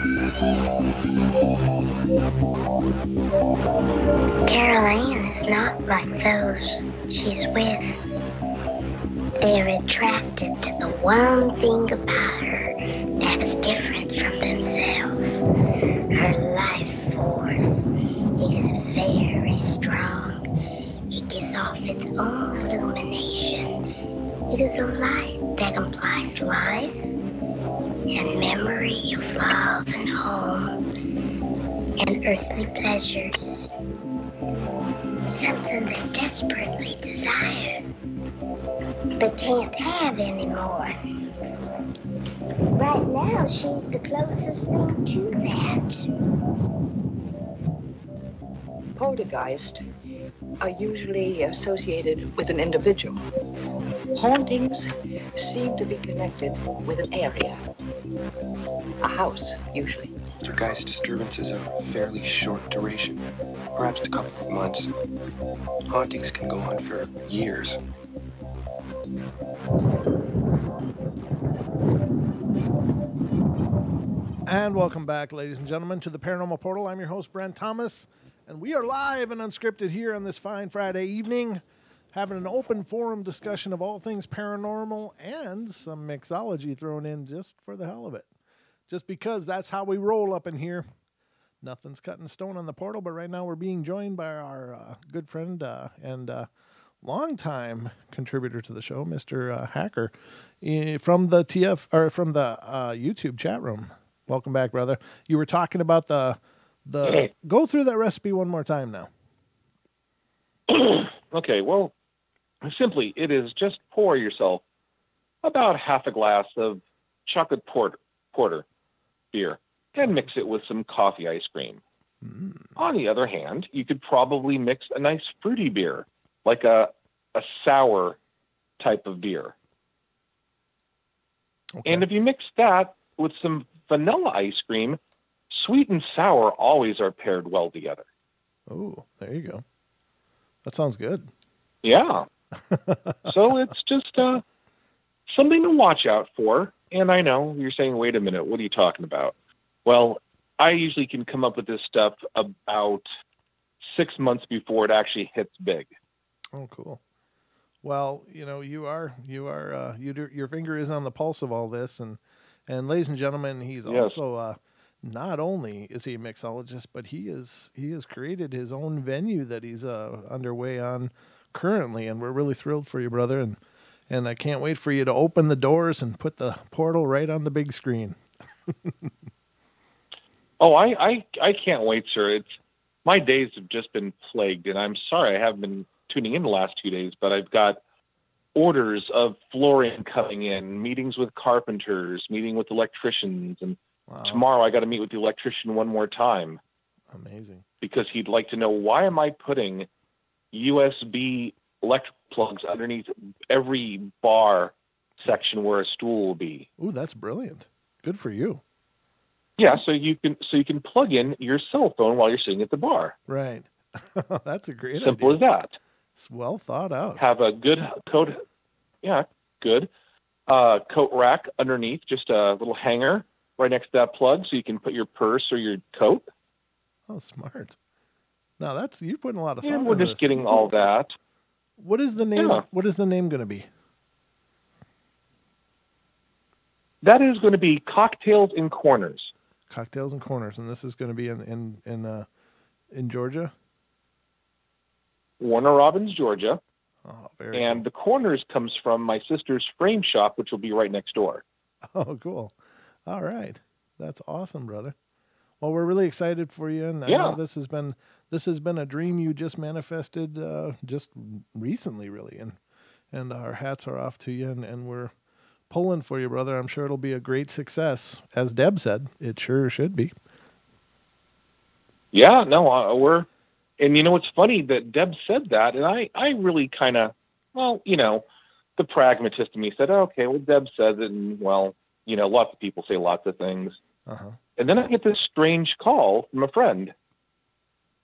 Carol Ann is not like those she's with. They're attracted to the one thing about her that is different from themselves. Her life force. It is very strong. It gives off its own illumination. It is a light that implies life and memory of love and home and earthly pleasures. Something they desperately desire, but can't have anymore. Right now, she's the closest thing to that. Poltergeists are usually associated with an individual. Hauntings seem to be connected with an area. A house, usually. Poltergeist disturbances are fairly short duration, perhaps a couple of months. Hauntings can go on for years. And welcome back, ladies and gentlemen, to the Paranormal Portal. I'm your host, Brent Thomas, and we are live and unscripted here on this fine Friday evening, having an open forum discussion of all things paranormal and some mixology thrown in just for the hell of it. Just because that's how we roll up in here. Nothing's cut in stone on the portal, but right now we're being joined by our good friend and longtime contributor to the show, Mr. Hacker, from the YouTube chat room. Welcome back, brother. You were talking about the Hey. Go through that recipe one more time now. Okay, well, simply, it is just pour yourself about half a glass of chocolate porter beer and mix it with some coffee ice cream. On the other hand, you could probably mix a nice fruity beer, like a sour type of beer. Okay. And if you mix that with some vanilla ice cream, sweet and sour always are paired well together. Oh, there you go. That sounds good. Yeah. So it's just something to watch out for. And I know you're saying, wait a minute, what are you talking about? Well, I usually can come up with this stuff about 6 months before it actually hits big. Oh, cool. Well, your finger is on the pulse of all this, and ladies and gentlemen, he's Yes. also not only is he a mixologist, but he has created his own venue that he's underway on currently, and we're really thrilled for you, brother, and I can't wait for you to open the doors and put the portal right on the big screen. Oh, I can't wait, sir. It's my days have just been plagued, and I'm sorry I haven't been tuning in the last 2 days, but I've got orders of flooring coming in, meetings with carpenters, meeting with electricians, and Wow. tomorrow I got to meet with the electrician one more time Amazing. because he'd like to know, why am I putting USB electric plugs underneath every bar section where a stool will be? Ooh, that's brilliant. Good for you. Yeah, so you can plug in your cell phone while you're sitting at the bar. Right. That's a great Simple idea. as that. It's well thought out. Have a good coat rack underneath, just a little hanger right next to that plug, so you can put your purse or your coat. Oh, smart. Now you're putting a lot of thought And we're into just this. getting all that. What is the name? Yeah. What is the name going to be? That is going to be Cocktails in Corners. Cocktails and Corners, and this is going to be in Georgia. Warner Robins, Georgia. Oh, very And the Corners comes from my sister's frame shop, which will be right next door. cool. Oh, cool. All right, that's awesome, brother. Well, we're really excited for you, and I know this has been a dream you just manifested just recently, really, and our hats are off to you, and we're pulling for you, brother. I'm sure it'll be a great success, as Deb said. It sure should be. Yeah, no, we're, and it's funny that Deb said that, and I really kind of, the pragmatist in me said, okay, well, Deb says it, and lots of people say lots of things. Uh-huh. And then I get this strange call from a friend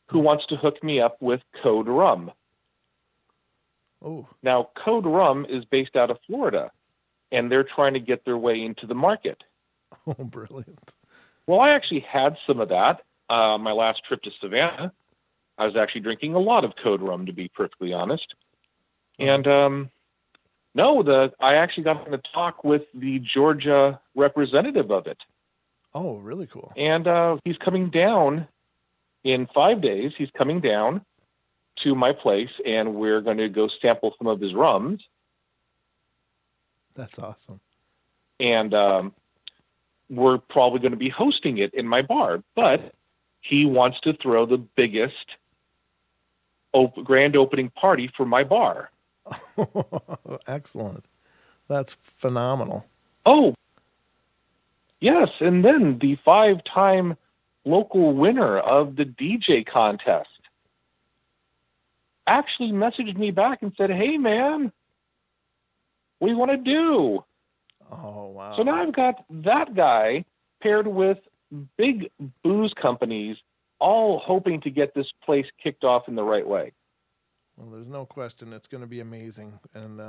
who wants to hook me up with Code Rum. Oh, Now, Code Rum is based out of Florida, and they're trying to get their way into the market. oh, brilliant. Well, I actually had some of that. My last trip to Savannah, I was actually drinking a lot of Code Rum, to be perfectly honest. And I actually got to talk with the Georgia representative of it. Oh, really cool. And he's coming down in 5 days. He's coming down to my place, and we're going to go sample some of his rums. That's awesome. And we're probably going to be hosting it in my bar. But he wants to throw the biggest grand opening party for my bar. Excellent. That's phenomenal. Oh, yes. And then the 5-time local winner of the DJ contest actually messaged me back and said, "Hey, man, what do you want to do?" Oh, wow. So now I've got that guy paired with big booze companies all hoping to get this place kicked off in the right way. Well, there's no question it's going to be amazing. And,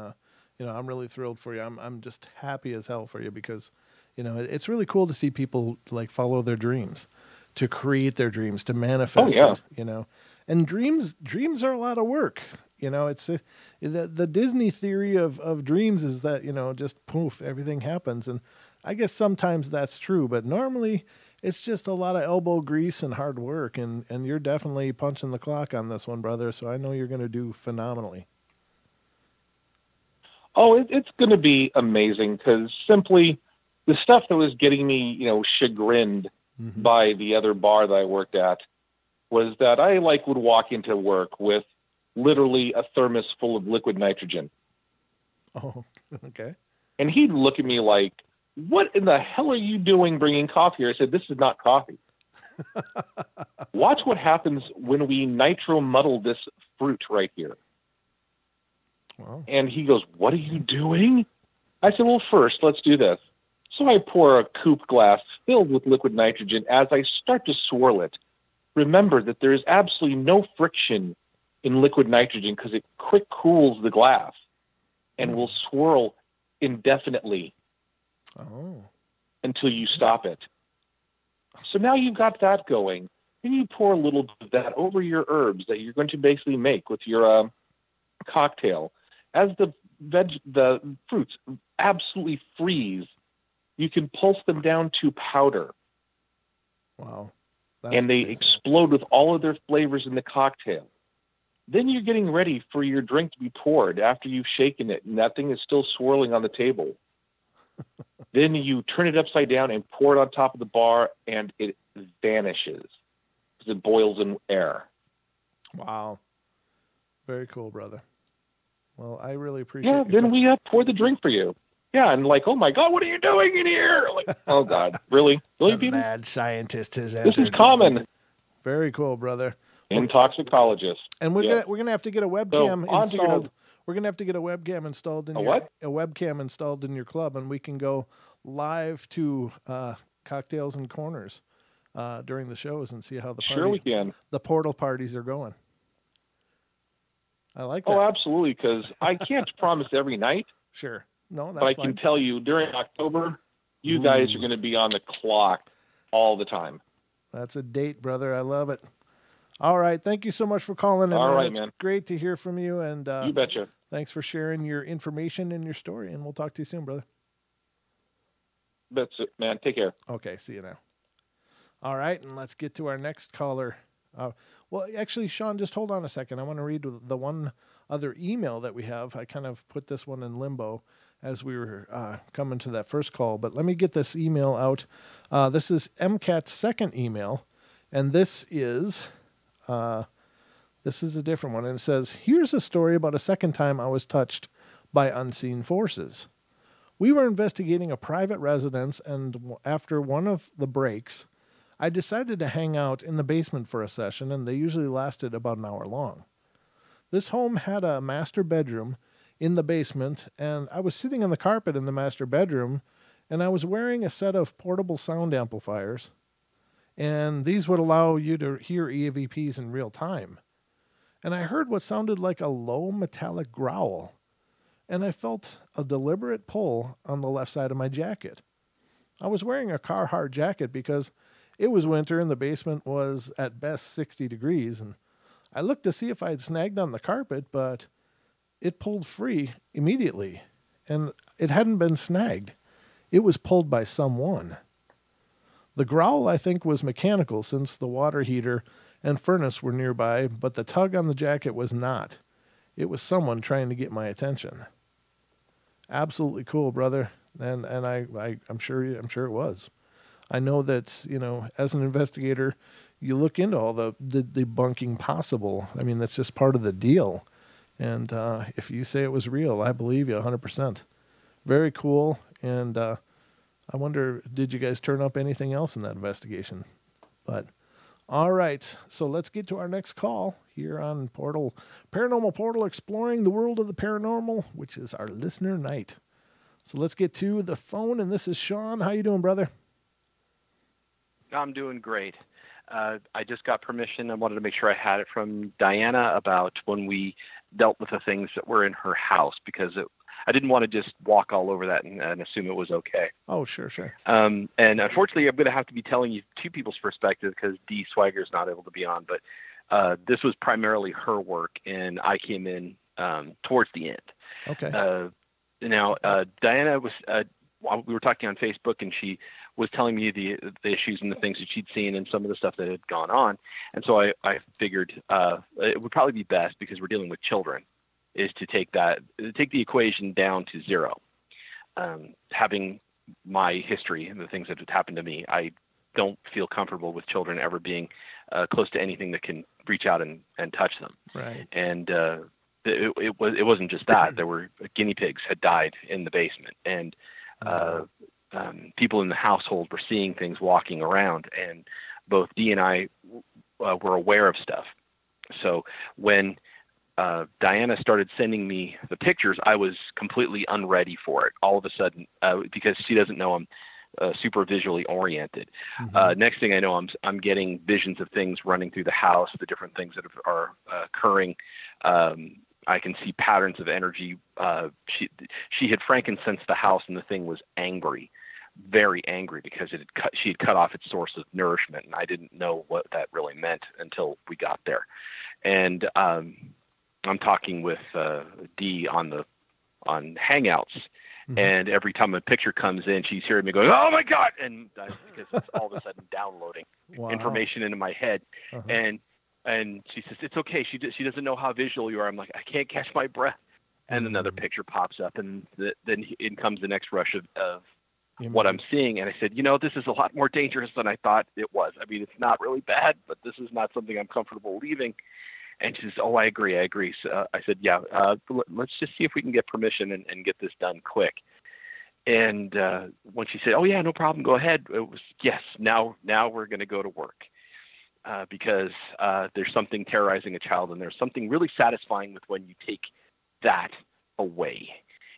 I'm really thrilled for you. I'm just happy as hell for you because, it's really cool to see people like follow their dreams, to create their dreams, to manifest it, and dreams are a lot of work. It's the Disney theory of dreams is that, just poof, everything happens. And I guess sometimes that's true, but normally it's just a lot of elbow grease and hard work. And you're definitely punching the clock on this one, brother. So I know you're going to do phenomenally. Oh, it's going to be amazing because simply the stuff that was getting me, chagrined by the other bar that I worked at was that I would walk into work with literally a thermos full of liquid nitrogen. Oh, okay. And he'd look at me like, "What in the hell are you doing bringing coffee here?" I said, "This is not coffee. Watch what happens when we nitro muddle this fruit right here." Wow. And he goes, "What are you doing?" I said, "Well, first, let's do this." So I pour a coupe glass filled with liquid nitrogen. As I start to swirl it, remember that there is absolutely no friction in liquid nitrogen because it quick cools the glass and will swirl indefinitely until you stop it. So now you've got that going. Then you pour a little bit of that over your herbs that you're going to basically make with your cocktail. As the fruits absolutely freeze, you can pulse them down to powder. Wow. And they explode with all of their flavors in the cocktail. Then you're getting ready for your drink to be poured after you've shaken it, and that thing is still swirling on the table. Then you turn it upside down and pour it on top of the bar, and it vanishes because it boils in air. Wow. Very cool, brother. Well, I really appreciate it. Yeah, then we pour the drink for you. Yeah, and "Oh my God, what are you doing in here?" Oh God, really? Really, the people? mad scientist has entered. This is common. Very cool, brother. In toxicologist. And we're gonna have to get a webcam installed. We're gonna have to get a webcam installed in a webcam installed in your club, and we can go live to Cocktails and Corners during the shows and see how the portal parties are going. I like that. Oh, absolutely, because I can't promise every night. Sure. No, that's but I can tell you during October, you guys are going to be on the clock all the time. That's a date, brother. I love it. All right. Thank you so much for calling in. All right, it's man. Great to hear from you. And you betcha. Thanks for sharing your information and your story. And we'll talk to you soon, brother. That's it, man. Take care. Okay. See you now. All right. And let's get to our next caller. Well, actually, Sean, just hold on a second. I want to read the one other email that we have. I kind of put this one in limbo as we were coming to that first call. But let me get this email out. This is MCAT's second email. And this is a different one. And it says, "Here's a story about a second time I was touched by unseen forces. We were investigating a private residence, and after one of the breaks, I decided to hang out in the basement for a session, and they usually lasted about an hour long. This home had a master bedroom in the basement, and I was sitting on the carpet in the master bedroom, and I was wearing a set of portable sound amplifiers, and these would allow you to hear EVPs in real time. And I heard what sounded like a low metallic growl, and I felt a deliberate pull on the left side of my jacket. I was wearing a Carhartt jacket because It was winter and the basement was at best 60 degrees. And I looked to see if I had snagged on the carpet, but it pulled free immediately. And it hadn't been snagged. It was pulled by someone. The growl, I think, was mechanical since the water heater and furnace were nearby, but the tug on the jacket was not. It was someone trying to get my attention. Absolutely cool, brother. And I'm sure it was. I know that, as an investigator, you look into all the debunking possible. I mean, that's just part of the deal. And if you say it was real, I believe you 100%. Very cool. And I wonder, did you guys turn up anything else in that investigation? But all right, so let's get to our next call here on Paranormal Portal, exploring the world of the paranormal, which is our listener night. So let's get to the phone, and this is Sean. How you doing, brother? I'm doing great. I just got permission. I wanted to make sure I had it from Diana about when we dealt with the things that were in her house, because I didn't want to just walk all over that and assume it was okay. Oh, sure. And unfortunately, I'm going to have to be telling you two people's perspective because Dee Swiger's not able to be on. But this was primarily her work, and I came in towards the end. Okay. Now, Diana was. We were talking on Facebook, and she was telling me the issues and the things that she'd seen and some of the stuff that had gone on. And so I figured it would probably be best, because we're dealing with children, is to take the equation down to zero. Having my history and the things that had happened to me, I don't feel comfortable with children ever being close to anything that can reach out and touch them. Right. And it wasn't just that. There were guinea pigs had died in the basement, and people in the household were seeing things walking around, and both Dee and I were aware of stuff. So when Diana started sending me the pictures, I was completely unready for it all of a sudden, because she doesn't know I'm super visually oriented. Mm-hmm. Next thing I know, I'm getting visions of things running through the house, the different things that are occurring. I can see patterns of energy. She had frankincense the house, and the thing was angry, very angry, because she had cut off its source of nourishment, and I didn't know what that really meant until we got there. And I'm talking with Dee on Hangouts, mm-hmm. and every time a picture comes in, she's hearing me going, "Oh my God!" And because it's all of a sudden downloading information into my head, uh-huh. And she says, "It's okay. She doesn't know how visual you are." I'm like, "I can't catch my breath." And another picture pops up, and then in comes the next rush of what I'm seeing. And I said, this is a lot more dangerous than I thought it was. I mean, it's not really bad, but this is not something I'm comfortable leaving. And she says, "Oh, I agree. So I said, "Yeah, let's just see if we can get permission and get this done quick." And when she said, "Oh yeah, no problem, go ahead," it was, yes, now we're going to go to work. Because there's something terrorizing a child, and there's something really satisfying with when you take that away.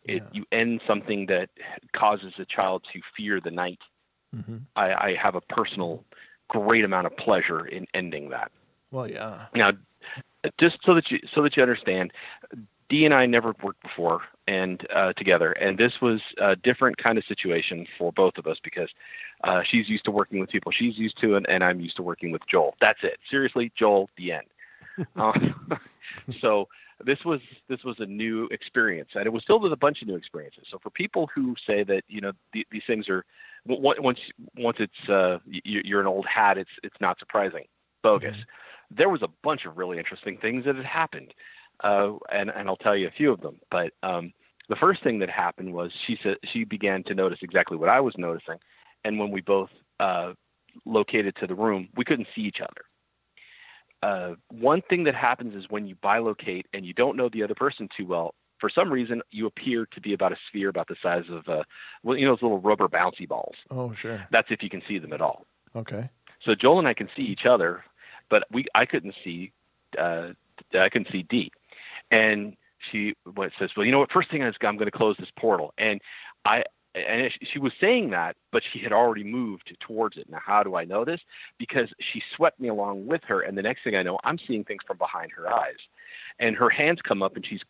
You end something that causes a child to fear the night. Mm-hmm. I have a personal great amount of pleasure in ending that. Well, yeah. Now, just so that you understand, Dee and I never worked before and together, and this was a different kind of situation for both of us, because she's used to working with people she's used to, and I'm used to working with Joel. That's it. Seriously, Joel, the end. So this was a new experience, and it was filled with a bunch of new experiences. So for people who say that these things are once it's you're an old hat, it's not surprising, bogus. Mm-hmm. There was a bunch of really interesting things that had happened, and I'll tell you a few of them. But the first thing that happened was she began to notice exactly what I was noticing, and when we both located to the room, we couldn't see each other. One thing that happens is when you bilocate and you don't know the other person too well, for some reason you appear to be about a sphere about the size of those little rubber bouncy balls. Oh, sure. That's if you can see them at all. Okay. So Joel and I can see each other, but I couldn't see Dee. And she says, "Well, you know what? First thing is I'm going to close this portal." And she was saying that, but she had already moved towards it. Now, how do I know this? Because she swept me along with her, and the next thing I know, I'm seeing things from behind her eyes. And her hands come up, and she's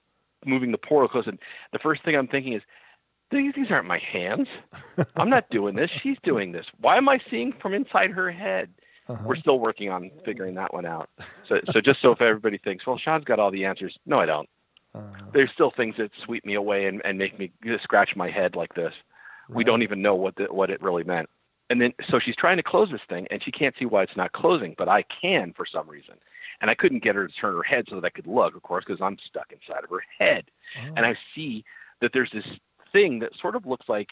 moving the portal close. And the first thing I'm thinking is, these aren't my hands. I'm not doing this. She's doing this. Why am I seeing from inside her head? We're still working on figuring that one out. So just so if everybody thinks, well, Sean's got all the answers. No, I don't. There's still things that sweep me away and make me scratch my head like this. Right. We don't even know what it really meant. And then, so she's trying to close this thing, and she can't see why it's not closing, but I can for some reason. And I couldn't get her to turn her head so that I could look, of course, because I'm stuck inside of her head. And I see that there's this thing that sort of looks like,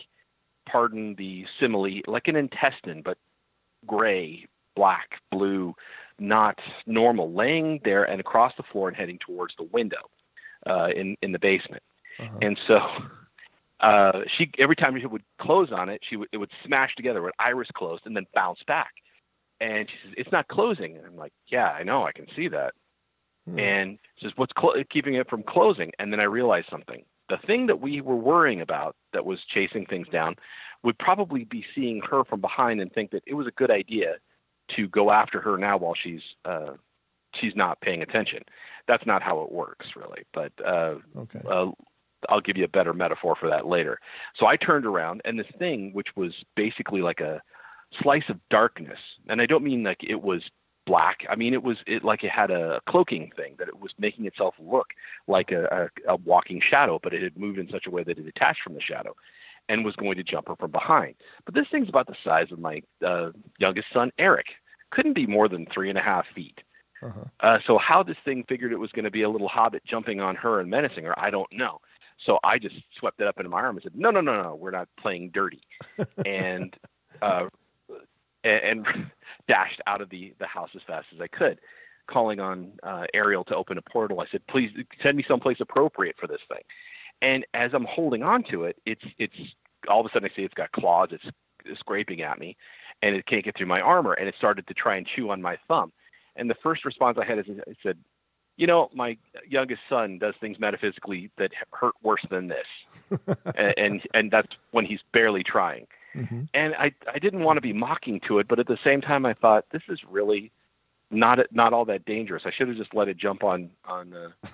pardon the simile, like an intestine, but gray, black, blue, not normal, laying there and across the floor and heading towards the window in the basement. And so she, every time she would close on it, it would smash together with iris closed and then bounce back. And she says, it's not closing. And I'm like, yeah, I know, I can see that. And she says, what's keeping it from closing? And then I realized something. The thing that we were worrying about that was chasing things down would probably be seeing her from behind and think that it was a good idea to go after her now while she's not paying attention. That's not how it works, really. But I'll give you a better metaphor for that later. So I turned around, and this thing, which was basically like a slice of darkness, and I don't mean like it was black. I mean, it like it had a cloaking thing that it was making itself look like a walking shadow, but it had moved in such a way that it detached from the shadow and was going to jump her from behind. But this thing's about the size of my youngest son, Eric. Couldn't be more than 3.5 feet. So how this thing figured it was going to be a little hobbit jumping on her and menacing her, I don't know. So I just swept it up into my arm and said, no, we're not playing dirty. And dashed out of the house as fast as I could, calling on Ariel to open a portal. I said, please send me someplace appropriate for this thing. And as I'm holding on to it, it's all of a sudden I see it's got claws. It's scraping at me, and it can't get through my armor. And it started to try and chew on my thumb. And the first response I had is I said, my youngest son does things metaphysically that hurt worse than this. and that's when he's barely trying. And I didn't want to be mocking to it, but at the same time, I thought this is really not all that dangerous. I should have just let it jump on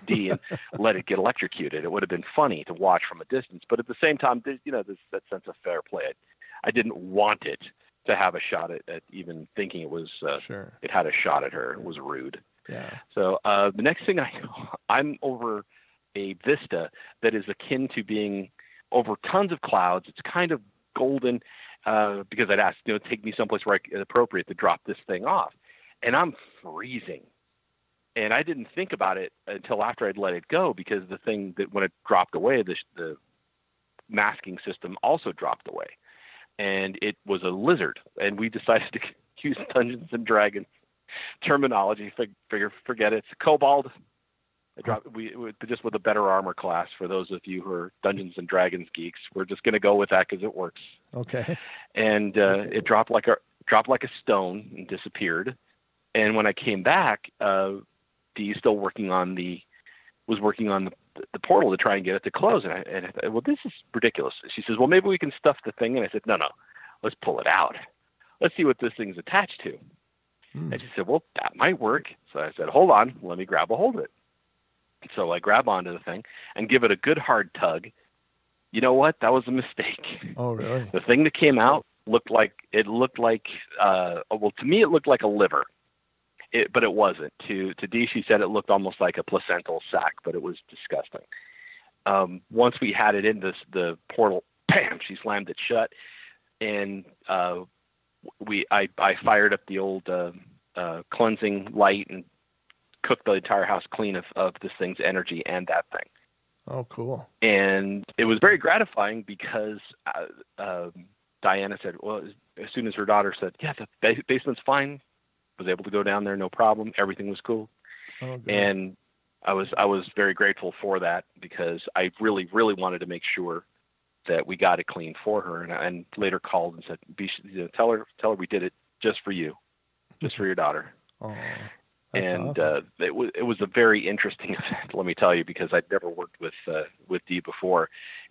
D and let it get electrocuted. It would have been funny to watch from a distance, but at the same time, that sense of fair play. I didn't want it to have a shot at even thinking it was it had a shot at her. It was rude. Yeah. So the next thing I'm over a vista that is akin to being over tons of clouds. It's kind of golden because I'd asked, take me someplace where it's appropriate to drop this thing off. And I'm freezing. And I didn't think about it until after I'd let it go, because the thing that when it dropped away, the masking system also dropped away. And it was a lizard. And we decided to use Dungeons and Dragons terminology. Forget it. It's a kobold. Just with a better armor class. For those of you who are Dungeons and Dragons geeks, we're just going to go with that because it works. Okay. And it dropped like a stone and disappeared. And when I came back, Dee's still working on the portal to try and get it to close. And I thought, well, this is ridiculous. She says, well, maybe we can stuff the thing. And I said, no, let's pull it out. Let's see what this thing's attached to. And she said, well, that might work. So I said, hold on, let me grab a hold of it. So I grab onto the thing and give it a good hard tug. You know what? That was a mistake. Oh, really? The thing that came out looked like to me, it looked like a liver. But it wasn't. To Dee, she said it looked almost like a placental sac, but it was disgusting. Once we had it in the portal, bam, she slammed it shut. And I fired up the old cleansing light and cooked the entire house clean of this thing's energy and that thing. Oh, cool. And it was very gratifying because Diana said, well, as soon as her daughter said, yeah, the basement's fine, was able to go down there, no problem. Everything was cool. Oh, and I was very grateful for that, because I really, really wanted to make sure that we got it clean for her. And later called and said, tell her we did it just for you, just for your daughter. Oh. And awesome. It was a very interesting event, let me tell you, because I'd never worked with Dee before.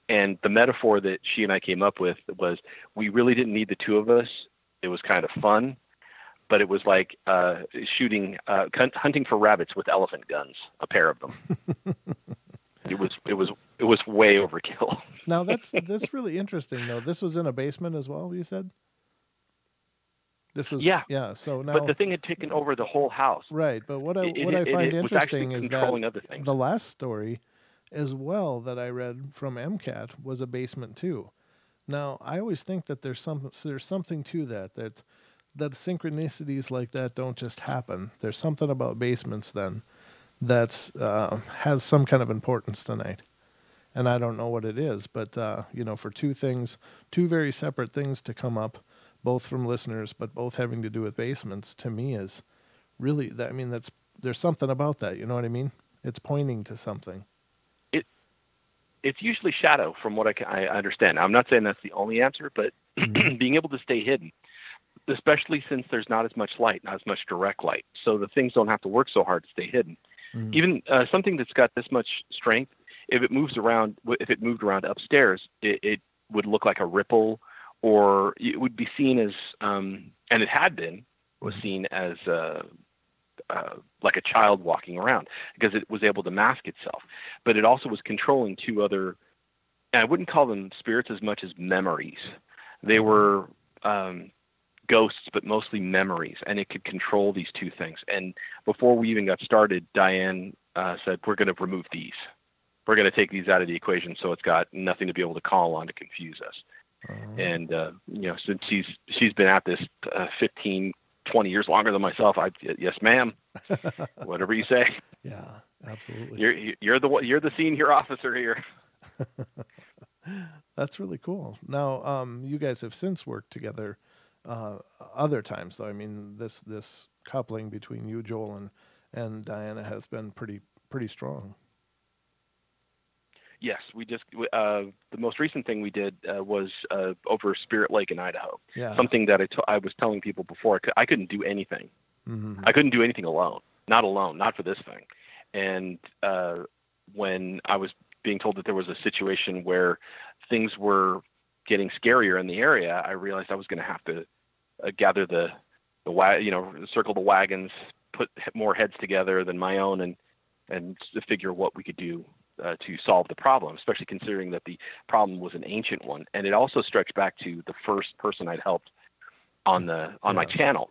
And the metaphor that she and I came up with was, we really didn't need the two of us. It was kind of fun, but it was like hunting for rabbits with elephant guns, a pair of them. It was it was way overkill. Now that's really interesting though. This was in a basement as well, you said? This was Yeah. So now, But the thing had taken over the whole house. right. But what I find It was actually interesting is controlling that other things. the last story, as well, that I read from MCAT was a basement too. Now I always think that there's something to that. That synchronicities like that don't just happen. There's something about basements then that's has some kind of importance tonight. And I don't know what it is, but for two very separate things to come up, both from listeners, but both having to do with basements, to me is really that. I mean, there's something about that. You know what I mean? It's pointing to something. It's usually shadow, from what I understand. I'm not saying that's the only answer, but being able to stay hidden, especially since there's not as much light, not as much direct light, so the things don't have to work so hard to stay hidden. Even something that's got this much strength, if it moved around upstairs, it would look like a ripple, or it would be seen as, and it had been, was seen as like a child walking around, because it was able to mask itself. But it also was controlling two other, and I wouldn't call them spirits as much as memories. They were ghosts, but mostly memories, and it could control these two things. And before we even got started, Diane said, we're going to remove these. We're going to take these out of the equation, so it's got nothing to be able to call on to confuse us. And since she's been at this 15, 20 years longer than myself, yes, ma'am. Whatever you say. Yeah, absolutely. You're the senior officer here. That's really cool. Now, you guys have since worked together other times, though. I mean, this coupling between you, Joel, and Diana has been pretty strong. Yes, we just the most recent thing we did was over Spirit Lake in Idaho. Yeah. Something that I was telling people before. I couldn't do anything. I couldn't do anything alone. Not for this thing. And when I was being told that there was a situation where things were getting scarier in the area, I realized I was going to have to gather circle the wagons, put more heads together than my own, and figure what we could do to solve the problem, especially considering that the problem was an ancient one. And it also stretched back to the first person I'd helped on my channel,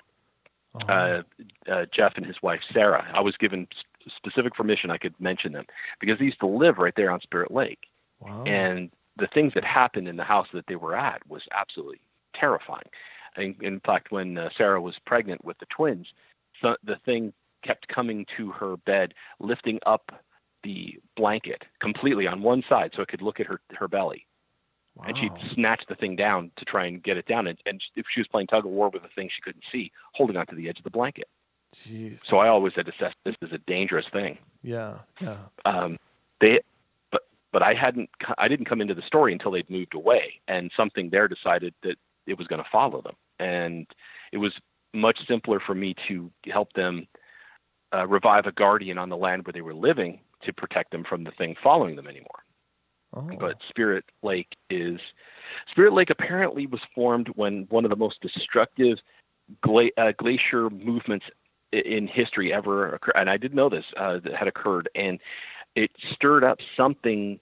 Jeff and his wife, Sarah. I was given specific permission I could mention them because they used to live right there on Spirit Lake. Wow. And the things that happened in the house that they were at was absolutely terrifying. In fact, when Sarah was pregnant with the twins, the thing kept coming to her bed, lifting up the blanket completely on one side so it could look at her belly. Wow. And she'd snatch the thing down to try and get it down. And if she was playing tug of war with a thing she couldn't see, holding onto the edge of the blanket. Jeez. So I always had assessed this as a dangerous thing. Yeah. But I didn't come into the story until they'd moved away, and something there decided that it was going to follow them. And it was much simpler for me to help them revive a guardian on the land where they were living to protect them from the thing following them anymore. Oh. But Spirit Lake apparently was formed when one of the most destructive glacier movements in history ever occurred. And I didn't know this that had occurred, and it stirred up something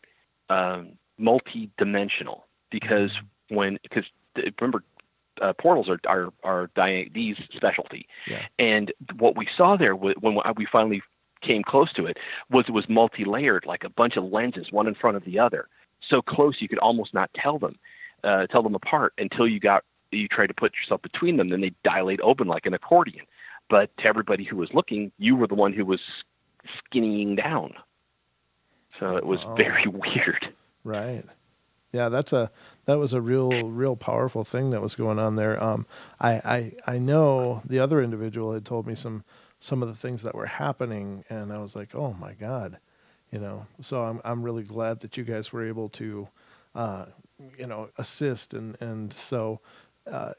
multi-dimensional because remember, portals are Diane's specialty. Yeah. And what we saw there when we finally came close to it was multi-layered, like a bunch of lenses, one in front of the other, so close you could almost not tell them apart until you tried to put yourself between them. Then they dilate open like an accordion. But to everybody who was looking, you were the one who was skinnying down. So it was very weird. Right. Yeah, that was a real powerful thing that was going on there. I know the other individual had told me some of the things that were happening, and I was like, oh my God, So I'm really glad that you guys were able to, assist, and so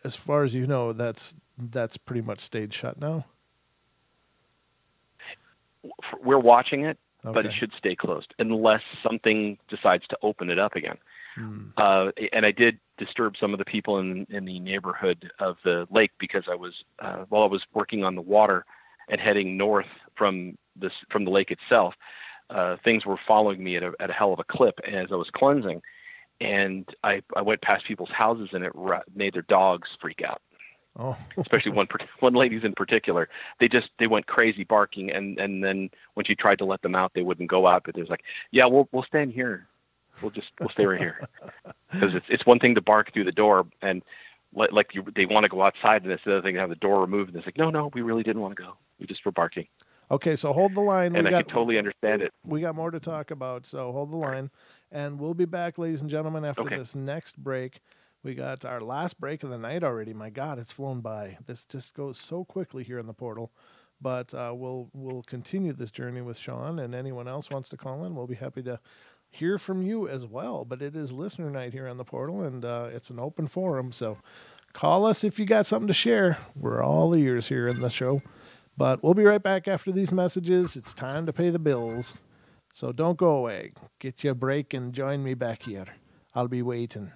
as far as you know, that's pretty much stayed shut now. We're watching it. Okay. But it should stay closed unless something decides to open it up again. And I did disturb some of the people in the neighborhood of the lake because I was while I was working on the water and heading north from the lake itself, things were following me at a hell of a clip as I was cleansing. And I went past people's houses, and it made their dogs freak out. Oh, Especially one lady's in particular. They went crazy barking, and then when she tried to let them out, they wouldn't go out. But it was like, yeah, we'll stand here. We'll stay right here, because it's one thing to bark through the door, and they want to go outside, and it's the other thing to have the door removed. And it's like, no, we really didn't want to go. We just were barking. Okay, so hold the line. And I can totally understand it. We got more to talk about, so hold the line. And we'll be back, ladies and gentlemen, after this next break. We got our last break of the night already. My God, it's flown by. This just goes so quickly here in the portal. But we'll continue this journey with Sean, and anyone else wants to call in, we'll be happy to hear from you as well. But it is listener night here on the portal, and it's an open forum. So call us if you got something to share. We're all ears here in the show. But we'll be right back after these messages. It's time to pay the bills. So don't go away. Get you a break and join me back here. I'll be waiting.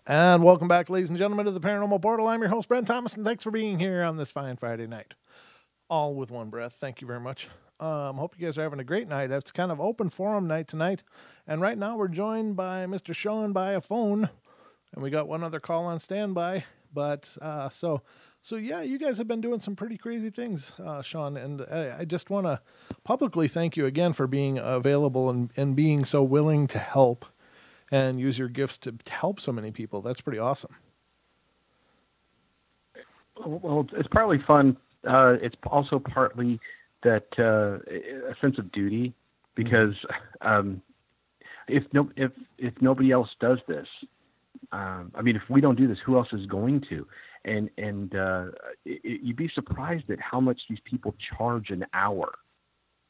And welcome back, ladies and gentlemen, to the Paranormal Portal. I'm your host, Brent Thomas, and thanks for being here on this fine Friday night. All with one breath. Thank you very much. Hope you guys are having a great night. It's kind of open forum night tonight. And right now we're joined by Mr. Sean by a phone. And we got one other call on standby. But so yeah, you guys have been doing some pretty crazy things, Sean. And I just want to publicly thank you again for being available and being so willing to help and use your gifts to help so many people. That's pretty awesome. Well, it's partly fun. It's also partly that a sense of duty, because if nobody else does this, I mean, if we don't do this, who else is going to? And you'd be surprised at how much these people charge an hour.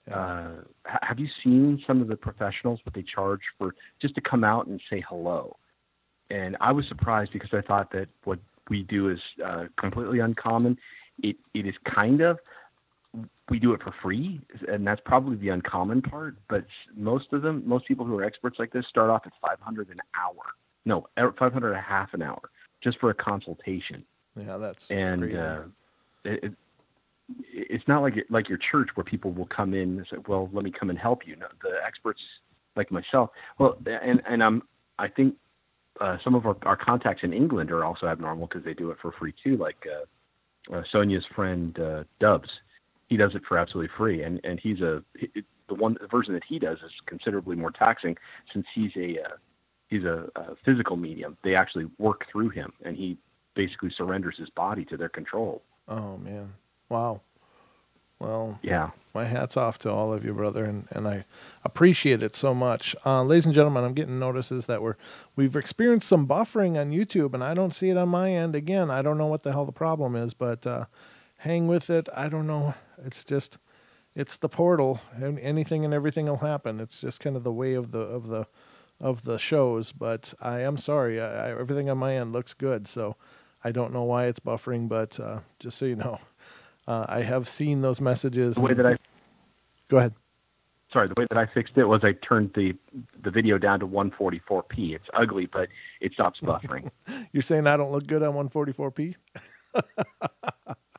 Have you seen some of the professionals, what they charge for just to come out and say hello? And I was surprised, because I thought that what we do is completely uncommon. It is kind of, we do it for free, and that's probably the uncommon part. But most people who are experts like this start off at $500 an hour. No, $500 a half an hour just for a consultation. Yeah, that's crazy. It's not like your church where people will come in and say, well, let me come and help you. No, the experts like myself. Well, and I think some of our contacts in England are also abnormal, because they do it for free too. Like Sonia's friend Dubs, he does it for absolutely free, and the version that he does is considerably more taxing, since he's a physical medium. They actually work through him, and he basically surrenders his body to their control. Oh man. Wow. Well, yeah. My hat's off to all of you, brother, and I appreciate it so much. Ladies and gentlemen, I'm getting notices that we've experienced some buffering on YouTube, and I don't see it on my end. Again, I don't know what the hell the problem is, but hang with it. I don't know. It's the portal, and anything and everything will happen. It's just kind of the way of the shows. But I am sorry. Everything on my end looks good, so I don't know why it's buffering. But just so you know. I have seen those messages. The way that Go ahead. Sorry, the way that I fixed it was I turned the video down to 144p. It's ugly, but it stops buffering. You're saying I don't look good on 144p?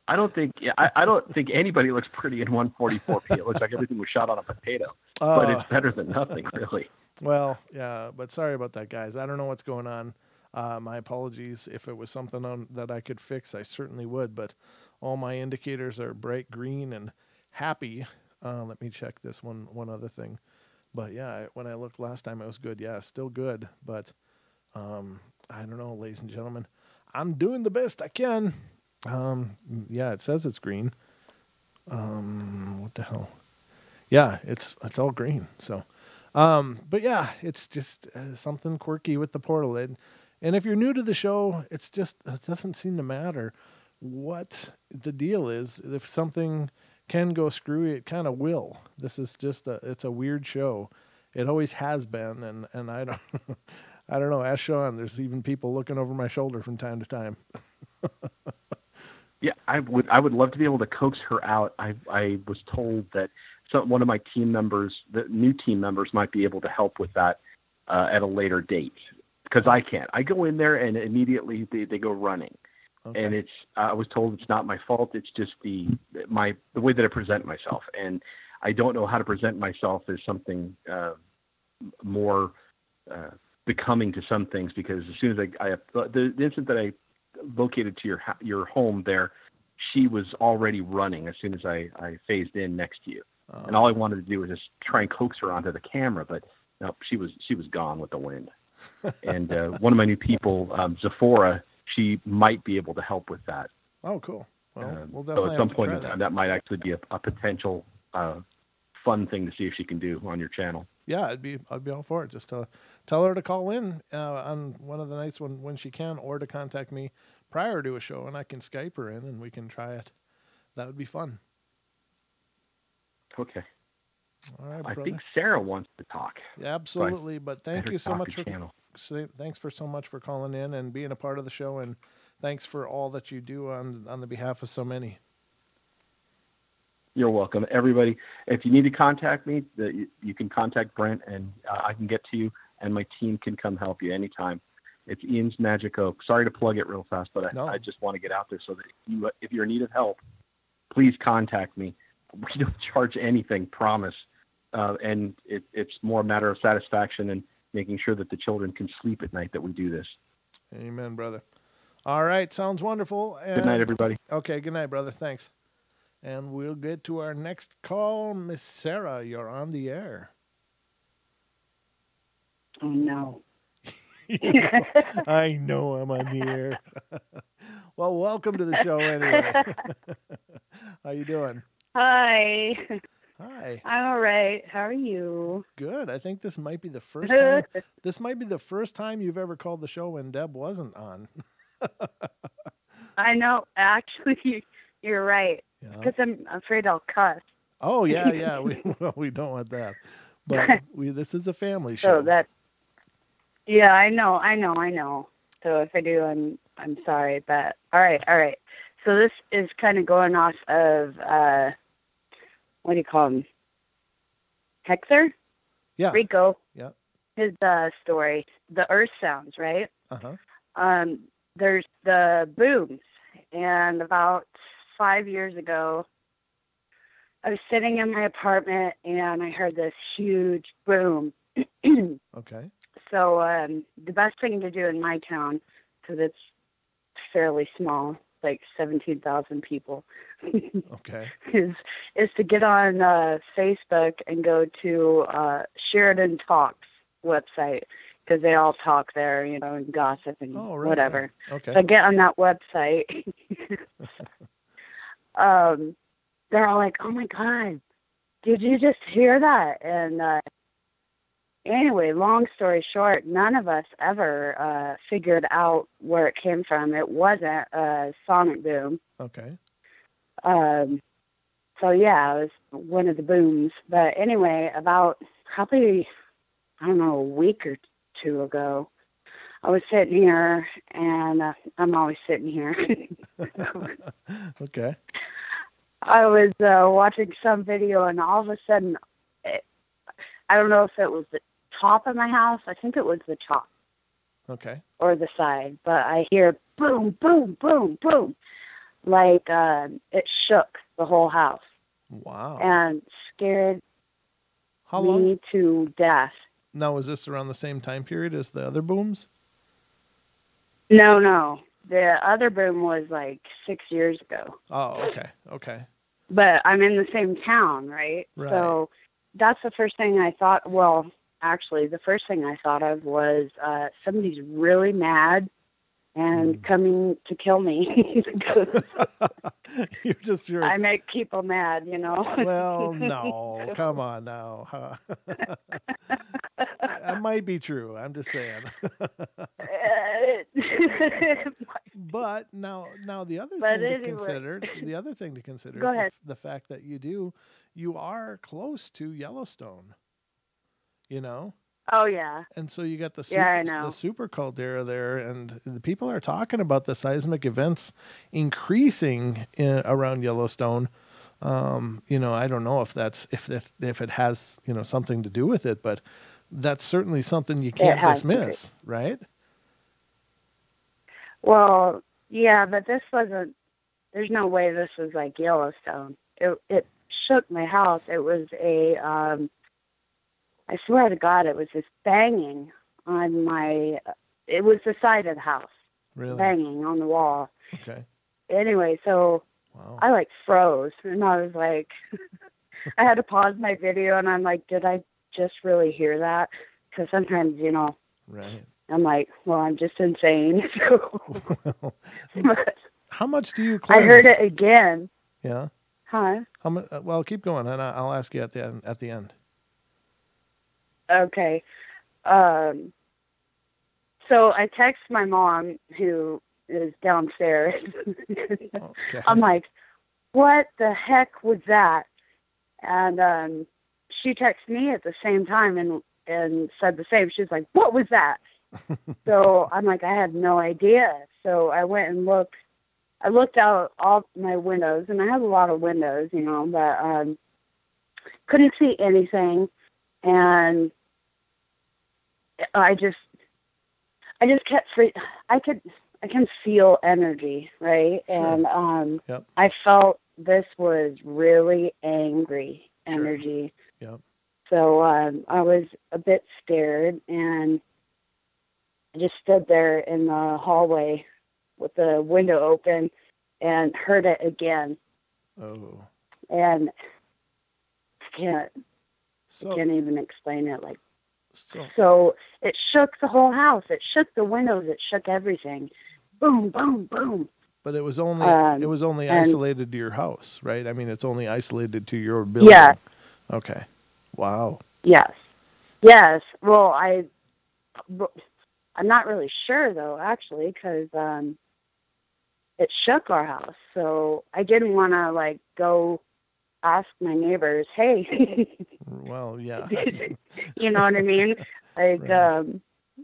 I don't think anybody looks pretty in 144p. It looks like everything was shot on a potato, but it's better than nothing, really. Well, yeah, but sorry about that, guys. I don't know what's going on. My apologies. If it was something that I could fix, I certainly would, but all my indicators are bright green and happy. Let me check this one other thing. But yeah, when I looked last time, it was good. Yeah, still good. But I don't know, ladies and gentlemen. I'm doing the best I can. Yeah, it says it's green. What the hell? Yeah, it's all green. So, but yeah, it's just something quirky with the portal. And if you're new to the show, it doesn't seem to matter what the deal is. If something can go screwy, it kind of will. This is just it's a weird show. It always has been, and I don't I don't know. Ask Sean. There's even people looking over my shoulder from time to time. Yeah, I would love to be able to coax her out. I was told that one of my team members, the new team members, might be able to help with that at a later date, because I can't. I go in there and immediately they go running. Okay. And I was told it's not my fault. It's just the way that I present myself, and I don't know how to present myself as something more becoming to some things, because as soon as the instant that I located to your home there, she was already running as soon as I phased in next to you, and all I wanted to do was just try and coax her onto the camera, but no, she was gone with the wind. And one of my new people, Zephora, she might be able to help with that. Oh, cool. Well, we'll definitely so at some point in time, that might actually be a potential fun thing to see if she can do on your channel. Yeah, I'd be all for it. Just tell her to call in on one of the nights when she can, or to contact me prior to a show, and I can Skype her in and we can try it. That would be fun. Okay. All right, I brother. think Sarah wants to talk. Yeah, absolutely, so but thank you so much for calling in and being a part of the show, and thanks for all that you do on the behalf of so many. You're welcome. Everybody, if you need to contact me, you can contact Brent, and I can get to you, and my team can come help you anytime. It's Ian's Magic Oak. Sorry to plug it real fast, but No. I just want to get out there so that if you're in need of help, please contact me. We don't charge anything, promise. And it's more a matter of satisfaction and making sure that the children can sleep at night that we do this. Amen, brother. All right, sounds wonderful. And, Good night, everybody. Okay, good night, brother. Thanks. And we'll get to our next call. Miss Sarah, you're on the air. Oh, no. I know I'm on the air. Well, welcome to the show anyway. How you doing? Hi. Hi. I'm all right. How are you? Good. I think this might be the first time. This might be the first time you've ever called the show when Deb wasn't on. I know. Actually, you're right. Yeah. Because I'm afraid I'll cuss. Oh yeah. We don't want that. But this is a family show. So that. Yeah, I know. So if I do, I'm sorry. But all right. So this is kind of going off of what do you call him? Hector? Yeah. Rico. Yeah. His story, the earth sounds, right? Uh-huh. There's the booms, and about 5 years ago, I was sitting in my apartment and I heard this huge boom. Okay. So the best thing to do in my town, because it's fairly small, like 17,000 people, Okay. is to get on Facebook and go to Sheridan Talks website, because they all talk there, and gossip and whatever. Okay. So I get on that website. They're all like, "Oh my God, did you just hear that?" And anyway, long story short, none of us ever figured out where it came from. It wasn't a sonic boom. Okay. So yeah, it was one of the booms. But anyway, about probably, I don't know, a week or two ago, I was sitting here, and I'm always sitting here. Okay. I was watching some video, and all of a sudden, I don't know if it was the top of my house. I think it was the top. Okay. Or the side. But I hear boom, boom, boom, boom. Like it shook the whole house. Wow. And scared How me long? to death. Now, was this around the same time period as the other booms? No. The other boom was like 6 years ago. Oh, okay. But I'm in the same town, right? Right. So that's the first thing I thought. Well, actually, the first thing I thought of was somebody's really mad and coming to kill me. I make people mad, Well, no, come on now. That might be true. I'm just saying. But now the other thing to consider Go ahead. is the fact that you are close to Yellowstone. Oh yeah. And so you got the super caldera there, and the people are talking about the seismic events increasing around Yellowstone. I don't know if it has something to do with it, but that's certainly something you can't dismiss, right? Well, yeah, but this wasn't. There's no way this was like Yellowstone. It shook my house. It was I swear to God, it was just banging on it was the side of the house. Really? Banging on the wall. Okay. Anyway, so wow. I froze, and I was like, I had to pause my video, and I'm like, did I just really hear that? Because sometimes, right. I'm like, well, I'm just insane. So, how much do you cleanse? I heard it again. Yeah. Huh? How much? Well, keep going, and I'll ask you at the end. Okay. So I text my mom, who is downstairs. Okay. I'm like, what the heck was that? And she texted me at the same time and said the same. She was like, what was that? So I'm like, I had no idea. So I went and looked. I looked out all my windows, and I have a lot of windows, but couldn't see anything. And I just kept I can feel energy, right? Sure. And Yep. I felt this was really angry energy. Sure. Yep. So I was a bit scared, and I just stood there in the hallway with the window open and heard it again. Oh. And I can't even explain it. Like, so it shook the whole house. It shook the windows. It shook everything. Boom, boom, boom. But it was only isolated to your house, right? I mean, it's only isolated to your building. Yeah. Okay. Wow. Yes. Yes. Well, I'm not really sure though, actually, because it shook our house. So I didn't want to like go ask my neighbors, hey. Well, yeah. You know what I mean? Like, right.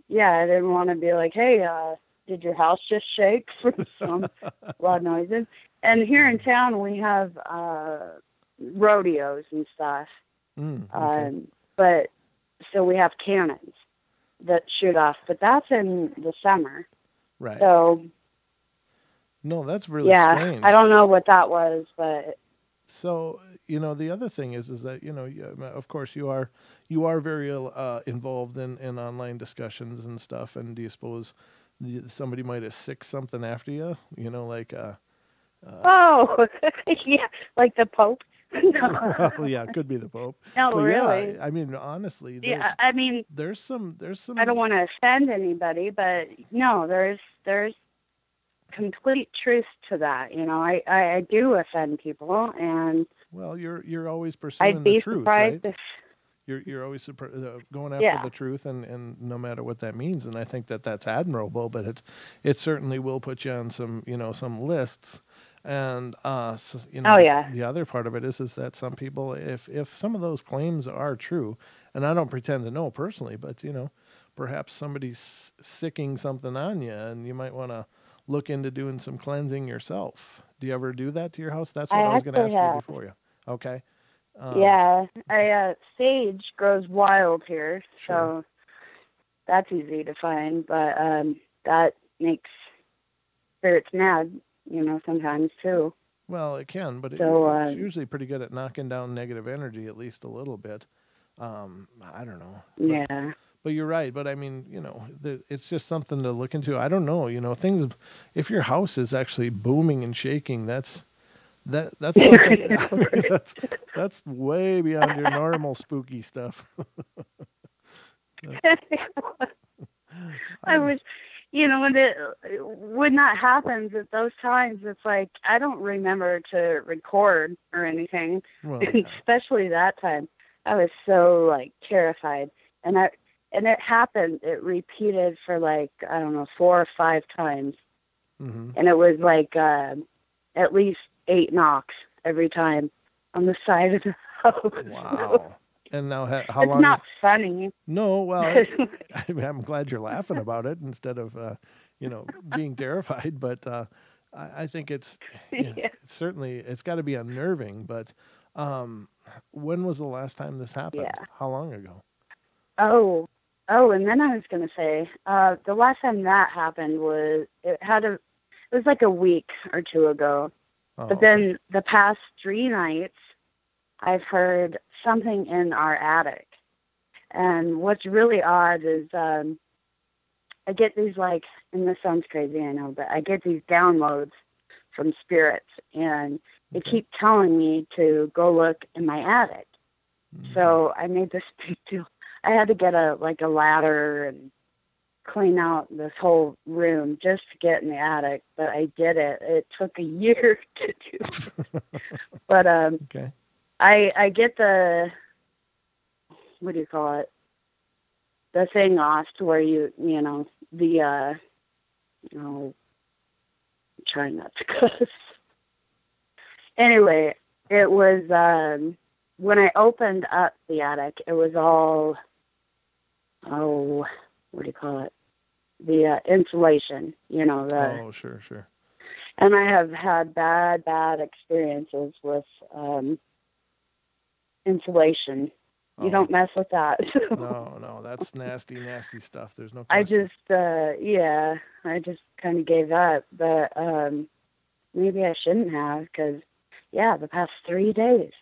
Yeah, I didn't want to be like, hey, did your house just shake from some loud noises? And here in town, we have rodeos and stuff. Okay. But so we have cannons that shoot off, but that's in the summer. Right. So. No, that's really strange. I don't know what that was, but. So, the other thing is that, of course you are very involved in online discussions and stuff. And do you suppose somebody might have sick something after you, like, oh, yeah, like the Pope. No. Well, yeah, it could be the Pope. No, but really. Yeah, I mean, honestly, there's some. I don't want to offend anybody, but no, there's complete truth to that. I do offend people, and well, you're always pursuing the truth, right? You're always going after the truth, and no matter what that means. And I think that's admirable. But it certainly will put you on some some lists. And the other part of it is that some people, if some of those claims are true, and I don't pretend to know personally, but perhaps somebody's sicking something on you, and you might want to look into doing some cleansing yourself. Do you ever do that to your house? That's what I was going to ask you before you. Okay. Yeah, sage grows wild here, so that's easy to find. But that makes spirits mad. Sometimes too. Well, it can, but it's usually pretty good at knocking down negative energy, at least a little bit. I don't know. Yeah. But you're right. But I mean, it's just something to look into. I don't know. Things. If your house is actually booming and shaking, that's something. that's way beyond your normal spooky stuff. I was. When that happens at those times, it's like I don't remember to record or anything. Well, yeah. Especially that time, I was so like terrified, and it happened. It repeated for like I don't know 4 or 5 times, and it was like at least 8 knocks every time on the side of the house. Wow. And now, how long? It's not funny. No, well, I'm glad you're laughing about it instead of, being terrified. But I think it's certainly it's got to be unnerving. But when was the last time this happened? Yeah. How long ago? Oh, and then I was going to say the last time that happened was it was like a week or 2 ago. Oh, but then the past 3 nights, I've heard something in our attic. And what's really odd is I get these like, and this sounds crazy, I know, but I get these downloads from spirits, and they keep telling me to go look in my attic. So I made this big deal. I had to get a ladder and clean out this whole room just to get in the attic, but I did it. It took a year to do. But okay. I get the, what do you call it? The thing off to where I'm trying not to cuss. Anyway, it was, when I opened up the attic, it was all, what do you call it? The insulation, Oh, sure. And I have had bad experiences with insulation You don't mess with that. No, that's nasty, nasty stuff. There's no I question. I just kind of gave up, but maybe I shouldn't have, because, the past 3 days,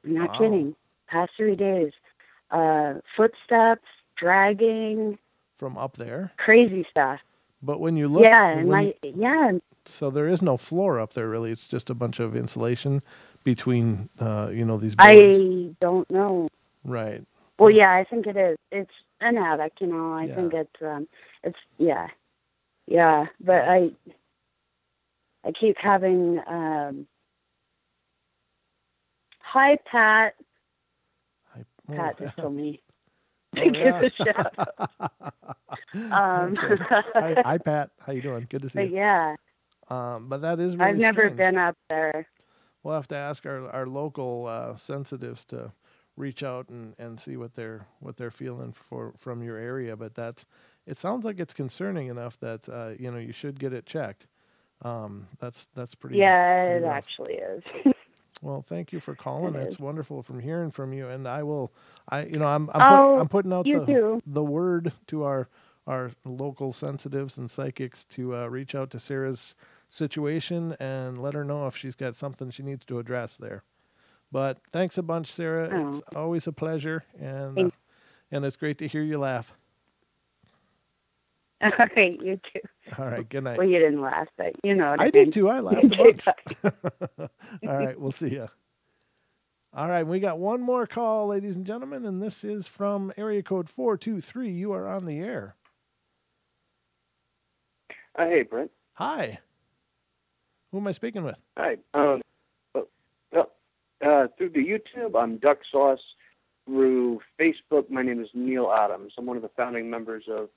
I'm not kidding, past 3 days, footsteps, dragging. From up there? Crazy stuff. But when you look... So there is no floor up there, really. It's just a bunch of insulation between, these boards. I don't know. Right. Well, I think it is. It's an attic, I think but I keep having, hi, Pat. Pat just told me to give a shout out. Hi, Pat. How you doing? Good to see you. Yeah. But that is really I've never strange. been up there. We'll have to ask our local sensitives to reach out and see what they're feeling from your area. But it sounds like it's concerning enough that you should get it checked. That's pretty. Yeah, pretty it rough. actually is. Well, thank you for calling. It's wonderful from hearing from you, and I'm putting out the word to our local sensitives and psychics to reach out to Sarah's situation and let her know if she's got something she needs to address there. But thanks a bunch, Sarah. Oh. It's always a pleasure, and it's great to hear you laugh. All right, you too. All right, good night. Well, you didn't laugh, but you know what I mean. did too. I laughed a bunch. All right, we'll see you. All right, we got one more call, ladies and gentlemen, and this is from area code 423. You are on the air. Hey, Brent. Hi. Who am I speaking with? Hi. Through the YouTube, I'm Duck Sauce. Through Facebook, my name is Neil Adams. I'm one of the founding members of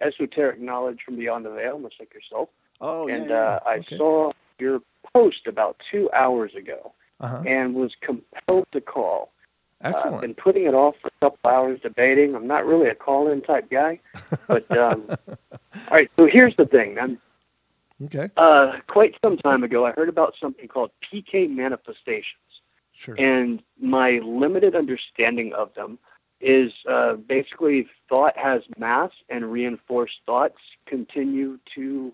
Esoteric Knowledge from Beyond the Veil, much like yourself. Oh, and yeah. I saw your post about 2 hours ago and was compelled to call. Excellent. I've been putting it off for a couple hours debating. I'm not really a call-in type guy. But, all right, so here's the thing, man. Okay. Quite some time ago, I heard about something called PK manifestations. Sure. And my limited understanding of them is basically thought has mass, and reinforced thoughts continue to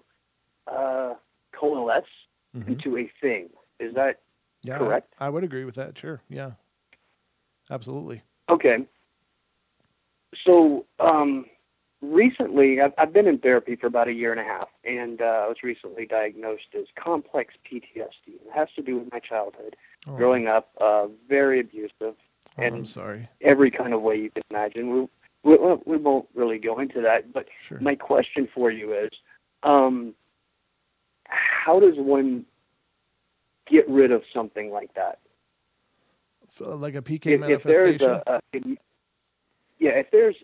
coalesce into a thing. Is that correct? I would agree with that. Sure. Yeah. Absolutely. Okay. So recently, I've been in therapy for about 1.5 years, and I was recently diagnosed as complex PTSD. It has to do with my childhood. Growing up, very abusive, and I'm sorry. Every kind of way you can imagine. We won't really go into that, but my question for you is, how does one get rid of something like that? So, like a PK manifestation? If there's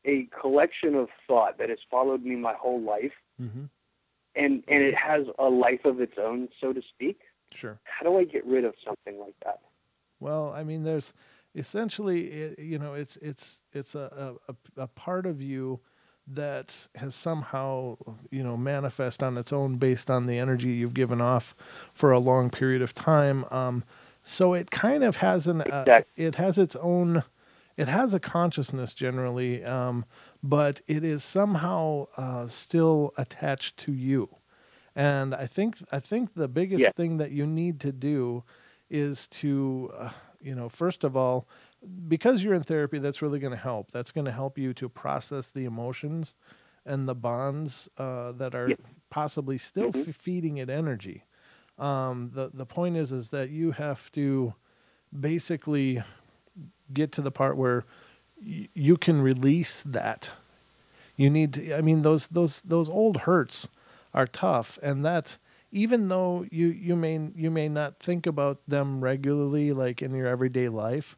a collection of thought that has followed me my whole life, and it has a life of its own, so to speak. Sure. How do I get rid of something like that? Well, I mean, there's essentially, it's a part of you that has somehow, manifest on its own based on the energy you've given off for a long period of time. So it kind of has it has its own, it has a consciousness generally, but it is somehow still attached to you. And I think the biggest thing that you need to do is to, first of all, because you're in therapy, that's really going to help. That's going to help you to process the emotions and the bonds that are possibly still feeding it energy. The point is that you have to basically get to the part where you can release that. You need to. I mean, those old hurts are tough, and that even though you may not think about them regularly, like in your everyday life,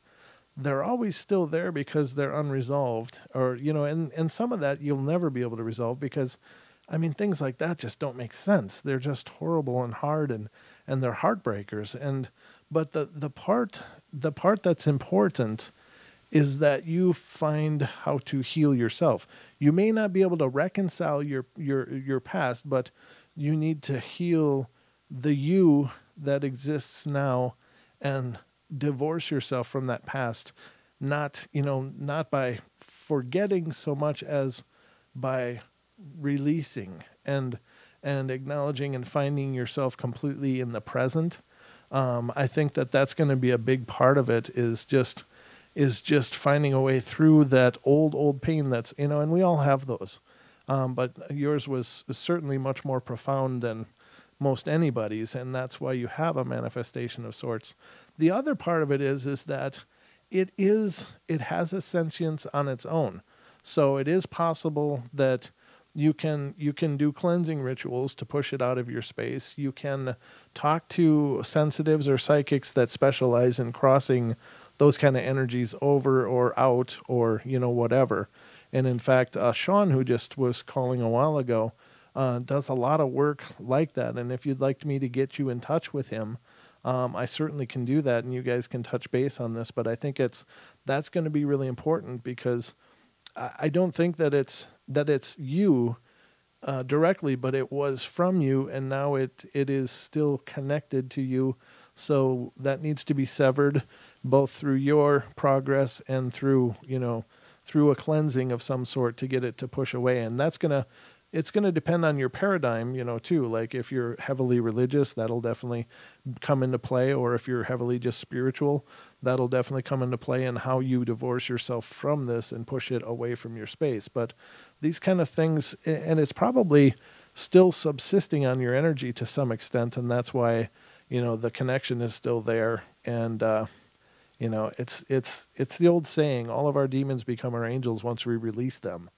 they're always still there because they're unresolved, or and some of that you'll never be able to resolve because, I mean, things like that just don't make sense. They're just horrible and hard, and they're heartbreakers. But the part that's important is that you find how to heal yourself. You may not be able to reconcile your past, but you need to heal the you that exists now and divorce yourself from that past, not by forgetting so much as by releasing and acknowledging and finding yourself completely in the present. I think that that's going to be a big part of it, is just finding a way through that old pain that's, and we all have those. But yours was certainly much more profound than most anybody's, and that's why you have a manifestation of sorts. The other part of it is that it has a sentience on its own. So it is possible that you can do cleansing rituals to push it out of your space. You can talk to sensitives or psychics that specialize in crossing those kind of energies over or out, or whatever. And in fact, Sean, who just was calling a while ago, does a lot of work like that. And if you'd like me to get you in touch with him, I certainly can do that, and you guys can touch base on this. But I think that's going to be really important, because I don't think that it's you directly, but it was from you, and now it is still connected to you. So that needs to be severed, both through your progress and through a cleansing of some sort to get it to push away. And it's going to depend on your paradigm, too. Like if you're heavily religious, that'll definitely come into play. Or if you're heavily just spiritual, that'll definitely come into play in how you divorce yourself from this and push it away from your space. But these kind of things, and it's probably still subsisting on your energy to some extent. And that's why, the connection is still there. And, it's the old saying, all of our demons become our angels once we release them.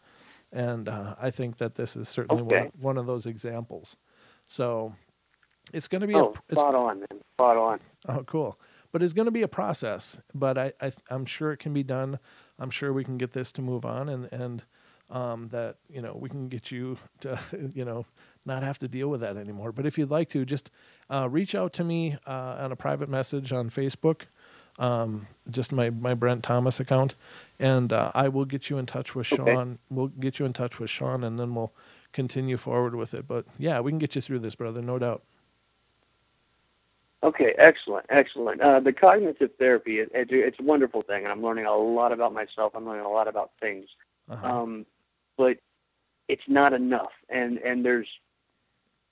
And I think that this is certainly one of those examples. So it's going to be spot on, man. Spot on. Oh, cool. But it's going to be a process. But I'm sure it can be done. I'm sure we can get this to move on, and that we can get you to not have to deal with that anymore. But if you'd like to, just reach out to me on a private message on Facebook. Just my Brent Thomas account, and I will get you in touch with Sean. We'll get you in touch with Sean, and then we'll continue forward with it. But yeah, we can get you through this, brother, no doubt. Okay, excellent. The cognitive therapy, it's a wonderful thing, and I'm learning a lot about myself. I'm learning a lot about things, but it's not enough, and there's,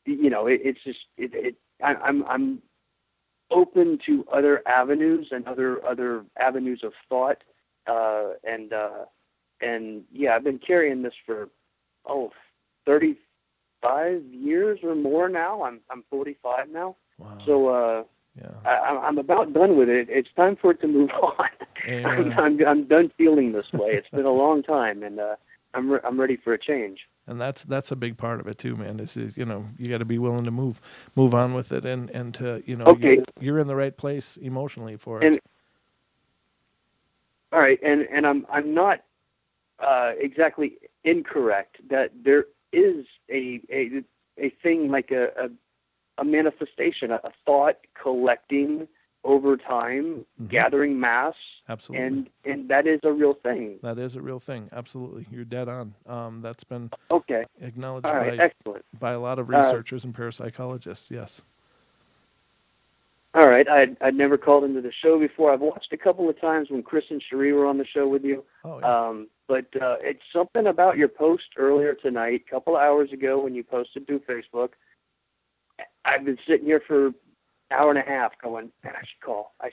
it's just I'm open to other avenues and other avenues of thought, and yeah, I've been carrying this for 35 years or more now. I'm 45 now. Wow. So I'm about done with it. It's time for it to move on. Yeah. I'm done feeling this way. It's been a long time, and I'm ready for a change. And that's a big part of it too, man. Is you got to be willing to move on with it, and to you're in the right place emotionally for it. All right, and I'm not exactly incorrect that there is a thing like a manifestation, a thought collecting over time, gathering mass. Absolutely. And that is a real thing. That is a real thing. Absolutely. You're dead on. That's been acknowledged by a lot of researchers and parapsychologists. Yes. All right. I'd never called into the show before. I've watched a couple of times when Chris and Cherie were on the show with you. Oh, yeah. But it's something about your post earlier tonight, a couple of hours ago when you posted to Facebook. I've been sitting here for an hour and a half going, man, I should call. I'm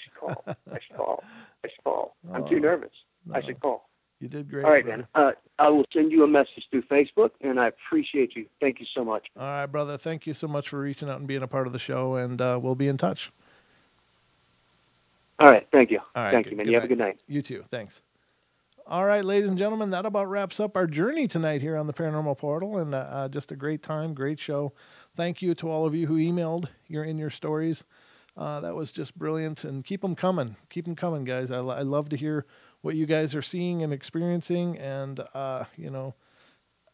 too nervous. No, I should call. You did great. All right, man. I will send you a message through Facebook, and I appreciate you. Thank you so much. All right, brother. Thank you so much for reaching out and being a part of the show, and we'll be in touch. All right. Thank you. All right. Thank you, man. You have a good night. You too. Thanks. All right, ladies and gentlemen, that about wraps up our journey tonight here on the Paranormal Portal, and just a great time, great show. Thank you to all of you who emailed your stories. That was just brilliant, and keep them coming. Keep them coming, guys. I love to hear what you guys are seeing and experiencing, and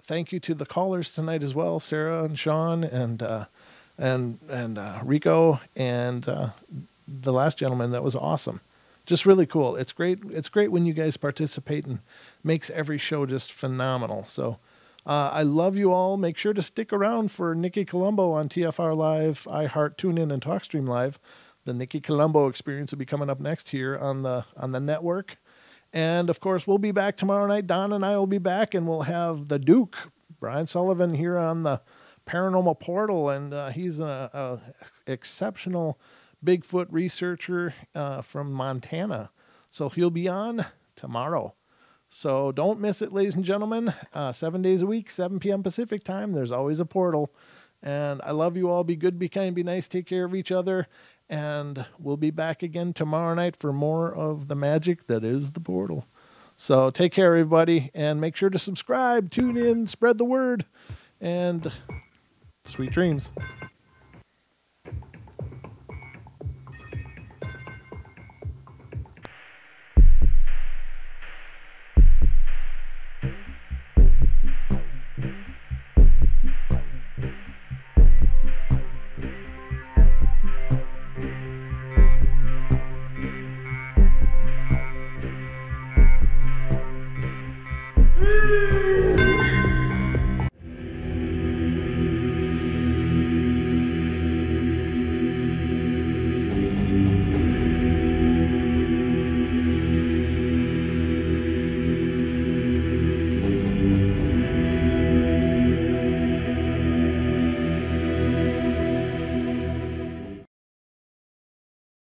thank you to the callers tonight as well, Sarah and Sean and Rico and the last gentleman. That was awesome. Just really cool. It's great. It's great when you guys participate, and makes every show just phenomenal. So I love you all. Make sure to stick around for Nikki Colombo on TFR Live, iHeart, TuneIn, and TalkStream Live. The Nikki Colombo Experience will be coming up next here on the network. And, of course, we'll be back tomorrow night. Don and I will be back, and we'll have the Duke, Brian Sullivan, here on the Paranormal Portal. And he's a exceptional Bigfoot researcher from Montana. So he'll be on tomorrow. So don't miss it, ladies and gentlemen. 7 days a week, 7 p.m. Pacific time. There's always a portal. And I love you all. Be good, be kind, be nice. Take care of each other. And we'll be back again tomorrow night for more of the magic that is the portal. So take care, everybody. And make sure to subscribe, tune in, spread the word. And sweet dreams.